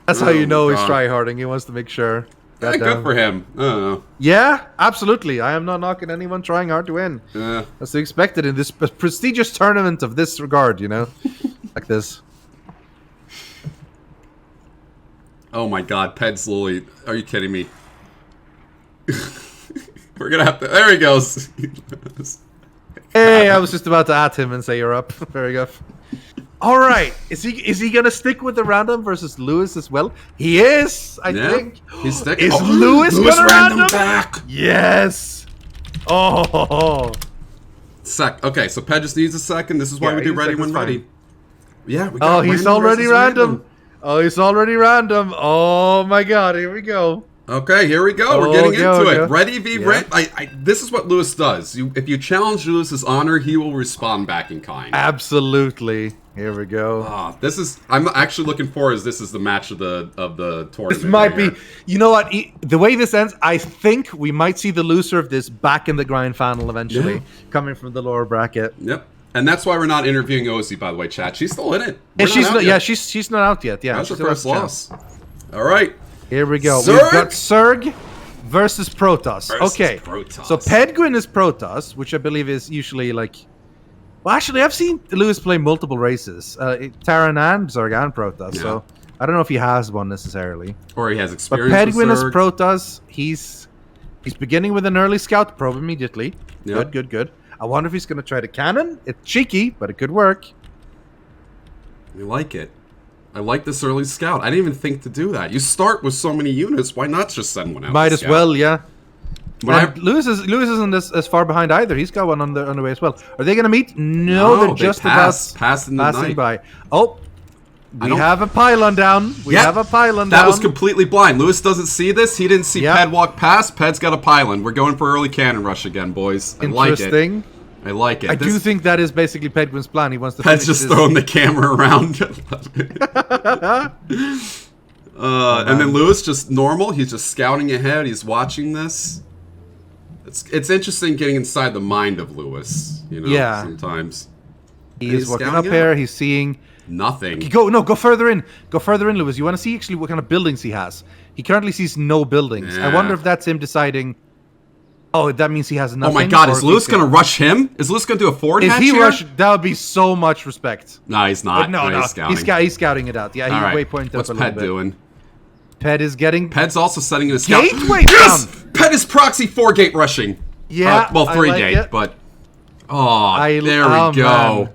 Speaker 2: That's how you know he's tryharding. He wants to make sure.
Speaker 1: Yeah, good for him. I don't know.
Speaker 2: Yeah, absolutely. I am not knocking anyone trying hard to win. That's expected in this prestigious tournament of this regard, you know? Like this.
Speaker 1: Oh my god, Ped's literally... Are you kidding me? We're gonna have to... There he goes.
Speaker 2: Hey, I was just about to at him and say you're up. Very good. All right, is he gonna stick with the random versus Lewis as well? He is, I think.
Speaker 1: He's sticking.
Speaker 2: Is Lewis gonna random
Speaker 1: back?
Speaker 2: Yes. Oh.
Speaker 1: Okay, so Ped just needs a second. This is why we do ready when ready. Yeah. We
Speaker 2: Oh,
Speaker 1: got
Speaker 2: he's
Speaker 1: random
Speaker 2: already
Speaker 1: versus
Speaker 2: random. Oh, he's already random. Oh my God, here we go.
Speaker 1: Okay, here we go. We're getting into it.
Speaker 2: Okay.
Speaker 1: Ready v ready. This is what Lewis does. If you challenge Lewis's honor, he will respond back in kind.
Speaker 2: Absolutely. Here we go.
Speaker 1: This is. I'm actually looking forward. As this is the match of the tournament.
Speaker 2: This might be. You know what? The way this ends, I think we might see the loser of this back in the grind final eventually, coming from the lower bracket.
Speaker 1: Yep. And that's why we're not interviewing Ozzy, by the way, chat. She's still in it.
Speaker 2: She's not out yet. Yeah,
Speaker 1: that's her first loss. All right.
Speaker 2: Here we go.
Speaker 1: Zerg?
Speaker 2: We've got Zerg versus Protoss. So Pedguin is Protoss, which I believe is usually like... Well, actually, I've seen Lewis play multiple races. Terran and Zerg and Protoss, so I don't know if he has one necessarily.
Speaker 1: Or he has experience
Speaker 2: But Pedguin
Speaker 1: with
Speaker 2: is
Speaker 1: Zerg.
Speaker 2: Protoss. He's beginning with an early scout probe immediately.
Speaker 1: Yep.
Speaker 2: Good. I wonder if he's going to try the cannon. It's cheeky, but it could work.
Speaker 1: I like it. I like this early scout. I didn't even think to do that. You start with so many units. Why not just send one out?
Speaker 2: Might as well, yeah. Lewis isn't as far behind either. He's got one on the way as well. Are they going to meet? No, they're just
Speaker 1: passing
Speaker 2: by. Oh, We have a pylon down. We have a pylon down.
Speaker 1: That was completely blind. Lewis doesn't see this. He didn't see Ped walk past. Ped's got a pylon. We're going for early cannon rush again, boys. I like it.
Speaker 2: Interesting.
Speaker 1: I like it.
Speaker 2: I do think that is basically Pedguin's plan. He wants to.
Speaker 1: Ped's just throwing the camera around. And then Lewis just normal. He's just scouting ahead. He's watching this. It's interesting getting inside the mind of Lewis. You know, sometimes
Speaker 2: he is walking up here. He's seeing
Speaker 1: nothing.
Speaker 2: Go further in. Go further in, Lewis. You want to see actually what kind of buildings he has. He currently sees no buildings.
Speaker 1: Yeah.
Speaker 2: I wonder if that's him deciding. Oh, that means he has nothing.
Speaker 1: Oh my God! Is Lewis going to rush him? Is Lewis going to do a forward hatch
Speaker 2: If he
Speaker 1: here?
Speaker 2: rushed, that would be so much respect.
Speaker 1: No, he's not.
Speaker 2: No.
Speaker 1: He's scouting.
Speaker 2: He's scouting it out. Yeah, he's waypointing
Speaker 1: What's
Speaker 2: up a little
Speaker 1: Ped
Speaker 2: bit.
Speaker 1: doing?
Speaker 2: Ped is getting.
Speaker 1: Ped's also setting a scout.
Speaker 2: Gateway
Speaker 1: yes!
Speaker 2: down.
Speaker 1: Ped is proxy 4-gate rushing.
Speaker 2: Yeah,
Speaker 1: well, 3-gate,
Speaker 2: like
Speaker 1: but there we go.
Speaker 2: Man.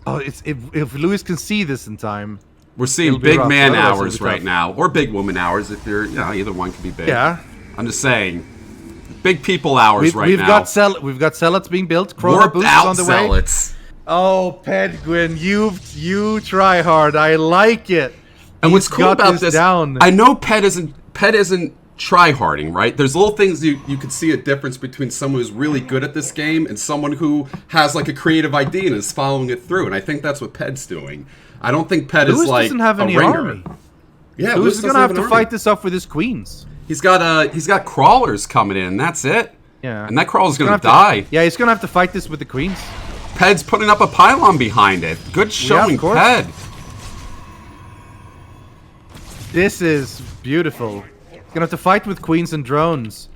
Speaker 2: Oh, if Lewis can see this in time,
Speaker 1: we're seeing big man hours right now, or big woman hours. If you're, either one can be big.
Speaker 2: Yeah,
Speaker 1: I'm just saying, big people hours right now.
Speaker 2: We've got zealots being built.
Speaker 1: More
Speaker 2: boosts
Speaker 1: out
Speaker 2: on the
Speaker 1: zealots.
Speaker 2: way. Oh, Pedguin, you try hard. I like it.
Speaker 1: And what's cool about this? I know Ped isn't try-harding, right? There's little things you could see a difference between someone who's really good at this game and someone who has like a creative idea and is following it through. And I think that's what Ped's doing. I don't think Ped is like
Speaker 2: doesn't have any
Speaker 1: a ringer.
Speaker 2: army.
Speaker 1: Yeah,
Speaker 2: Lewis is gonna have to fight this up with his queens.
Speaker 1: He's got crawlers coming in. That's it.
Speaker 2: Yeah,
Speaker 1: and that crawler's gonna die.
Speaker 2: Yeah, he's gonna have to fight this with the queens.
Speaker 1: Ped's putting up a pylon behind it. Good showing, Ped.
Speaker 2: This is beautiful. Gonna have to fight with queens and drones,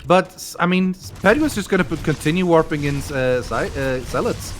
Speaker 2: but I mean, Pedguin's just gonna continue warping in zealots.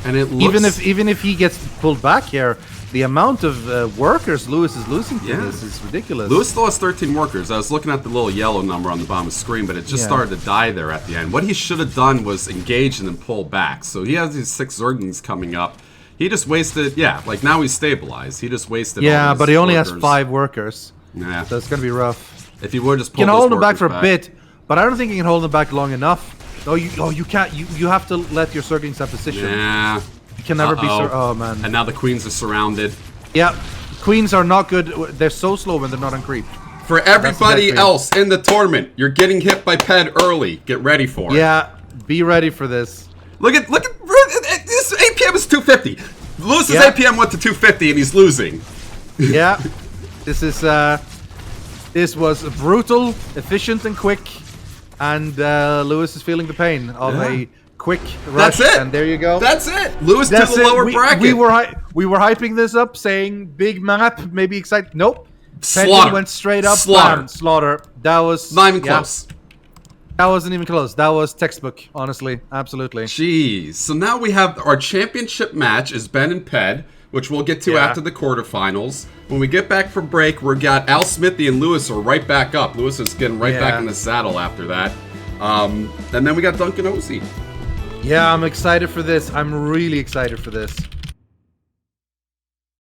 Speaker 1: And it looks...
Speaker 2: even if he gets pulled back here, the amount of workers Lewis is losing to this is ridiculous.
Speaker 1: Lewis still has 13 workers. I was looking at the little yellow number on the bottom of the screen, but it just started to die there at the end. What he should have done was engage and then pull back. So he has these 6 Zerglings coming up. He just wasted, like now he's stabilized. He just wasted all
Speaker 2: but he only has 5 workers.
Speaker 1: Yeah.
Speaker 2: So it's going to be rough.
Speaker 1: If he would just pull
Speaker 2: you can hold him back for a bit, but I don't think you can hold him back long enough. No, you can't. You have to let your Zerglings have position.
Speaker 1: Yeah.
Speaker 2: You can never be oh man.
Speaker 1: And now the queens are surrounded.
Speaker 2: Yeah. Queens are not good. They're so slow when they're not on creep.
Speaker 1: For everybody else in the tournament, you're getting hit by Ped early. Get ready for it.
Speaker 2: Yeah. Be ready for this.
Speaker 1: Look at this APM is 250. Lewis's APM went to 250 and he's losing.
Speaker 2: Yeah. This was brutal, efficient, and quick, and Lewis is feeling the pain of a quick rush.
Speaker 1: That's it.
Speaker 2: And there you go.
Speaker 1: That's it. Lewis to the lower bracket.
Speaker 2: We were hyping this up, saying big map, maybe excited. Nope.
Speaker 1: Slaughter.
Speaker 2: Pedguin went straight up.
Speaker 1: Slaughter.
Speaker 2: That was
Speaker 1: not even close.
Speaker 2: That wasn't even close. That was textbook, honestly. Absolutely.
Speaker 1: Jeez. So now we have our championship match is Ben and Ped, which we'll get to after the quarterfinals. When we get back from break, we got Alsmiffy and Lewis are right back up. Lewis is getting right back in the saddle after that. And then we got Duncan Osie.
Speaker 2: Yeah, I'm excited for this. I'm really excited for this.